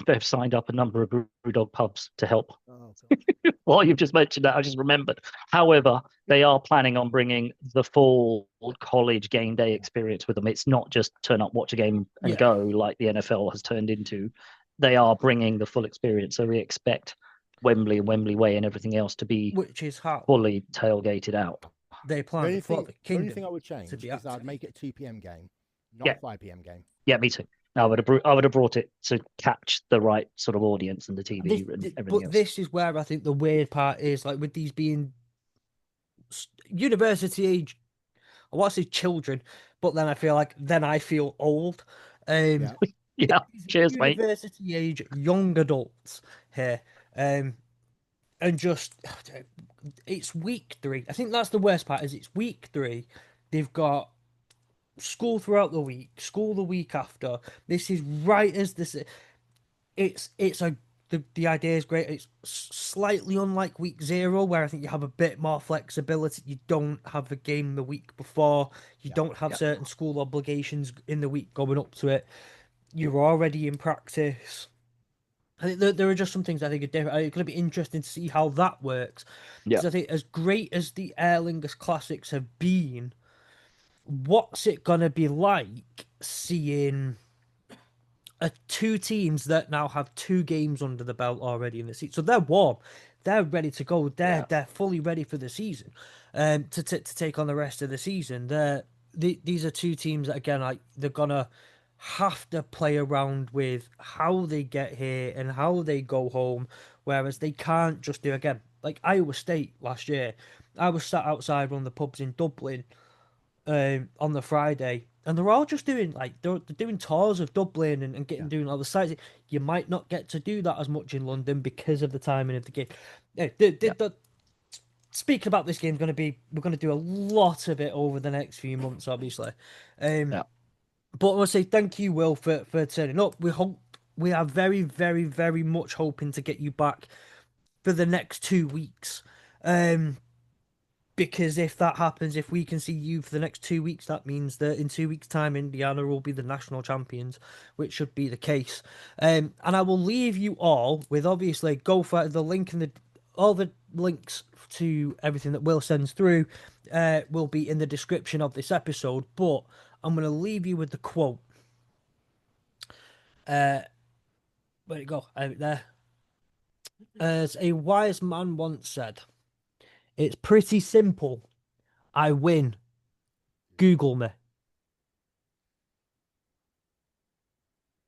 B: they've signed up a number of Brewdog pubs to help. Well, you've just mentioned that, I just remembered. However, they are planning on bringing the full college game day experience with them. It's not just turn up, watch a game, and go like the NFL has turned into. They are bringing the full experience. So we expect Wembley and Wembley Way and everything else to be fully tailgated out.
A: They plan for the Kingdom.
C: The only thing I would change is I'd make it a 2 p.m. game, not a 5 p.m. game.
B: Yeah, me too. I would have brought it to catch the right sort of audience and the TV and everything else.
A: But this is where I think the weird part is, like with these being university age, I want to say children, but then I feel old.
B: Yeah.
A: These
B: Cheers, mate.
A: university age young adults here. And just it's week 3. I think that's the worst part. Is it's week 3. They've got school throughout the week, school the week after. This is right as this. It's a the idea is great. It's slightly unlike week 0, where I think you have a bit more flexibility. You don't have a game the week before. You don't have certain school obligations in the week going up to it. You're already in practice. I think there are just some things I think are different. It's going to be interesting to see how that works.
B: Yeah.
A: Because I think as great as the Aer Lingus Classics have been, what's it going to be like seeing two teams that now have 2 games under the belt already in the season? So they're warm. They're ready to go. They're fully ready for the season to take on the rest of the season. These are 2 teams that, again, like they're going to have to play around with how they get here and how they go home, whereas they can't just do, again, like Iowa State last year. I was sat outside one of the pubs in Dublin on the Friday, and they're all just doing like they're doing tours of Dublin and doing other sites. You might not get to do that as much in London because of the timing of the game. Speaking about this game, we're going to do a lot of it over the next few months, obviously. But I want to say thank you, Will, for turning up. We are very, very, very much hoping to get you back for the next 2 weeks. Because if that happens, if we can see you for the next 2 weeks, that means that in 2 weeks' time, Indiana will be the national champions, which should be the case. And I will leave you all with, obviously, go for the link in all the links to everything that Will sends through will be in the description of this episode. But I'm going to leave you with the quote. Where'd it go? Out there. As a wise man once said, it's pretty simple. I win. Google me.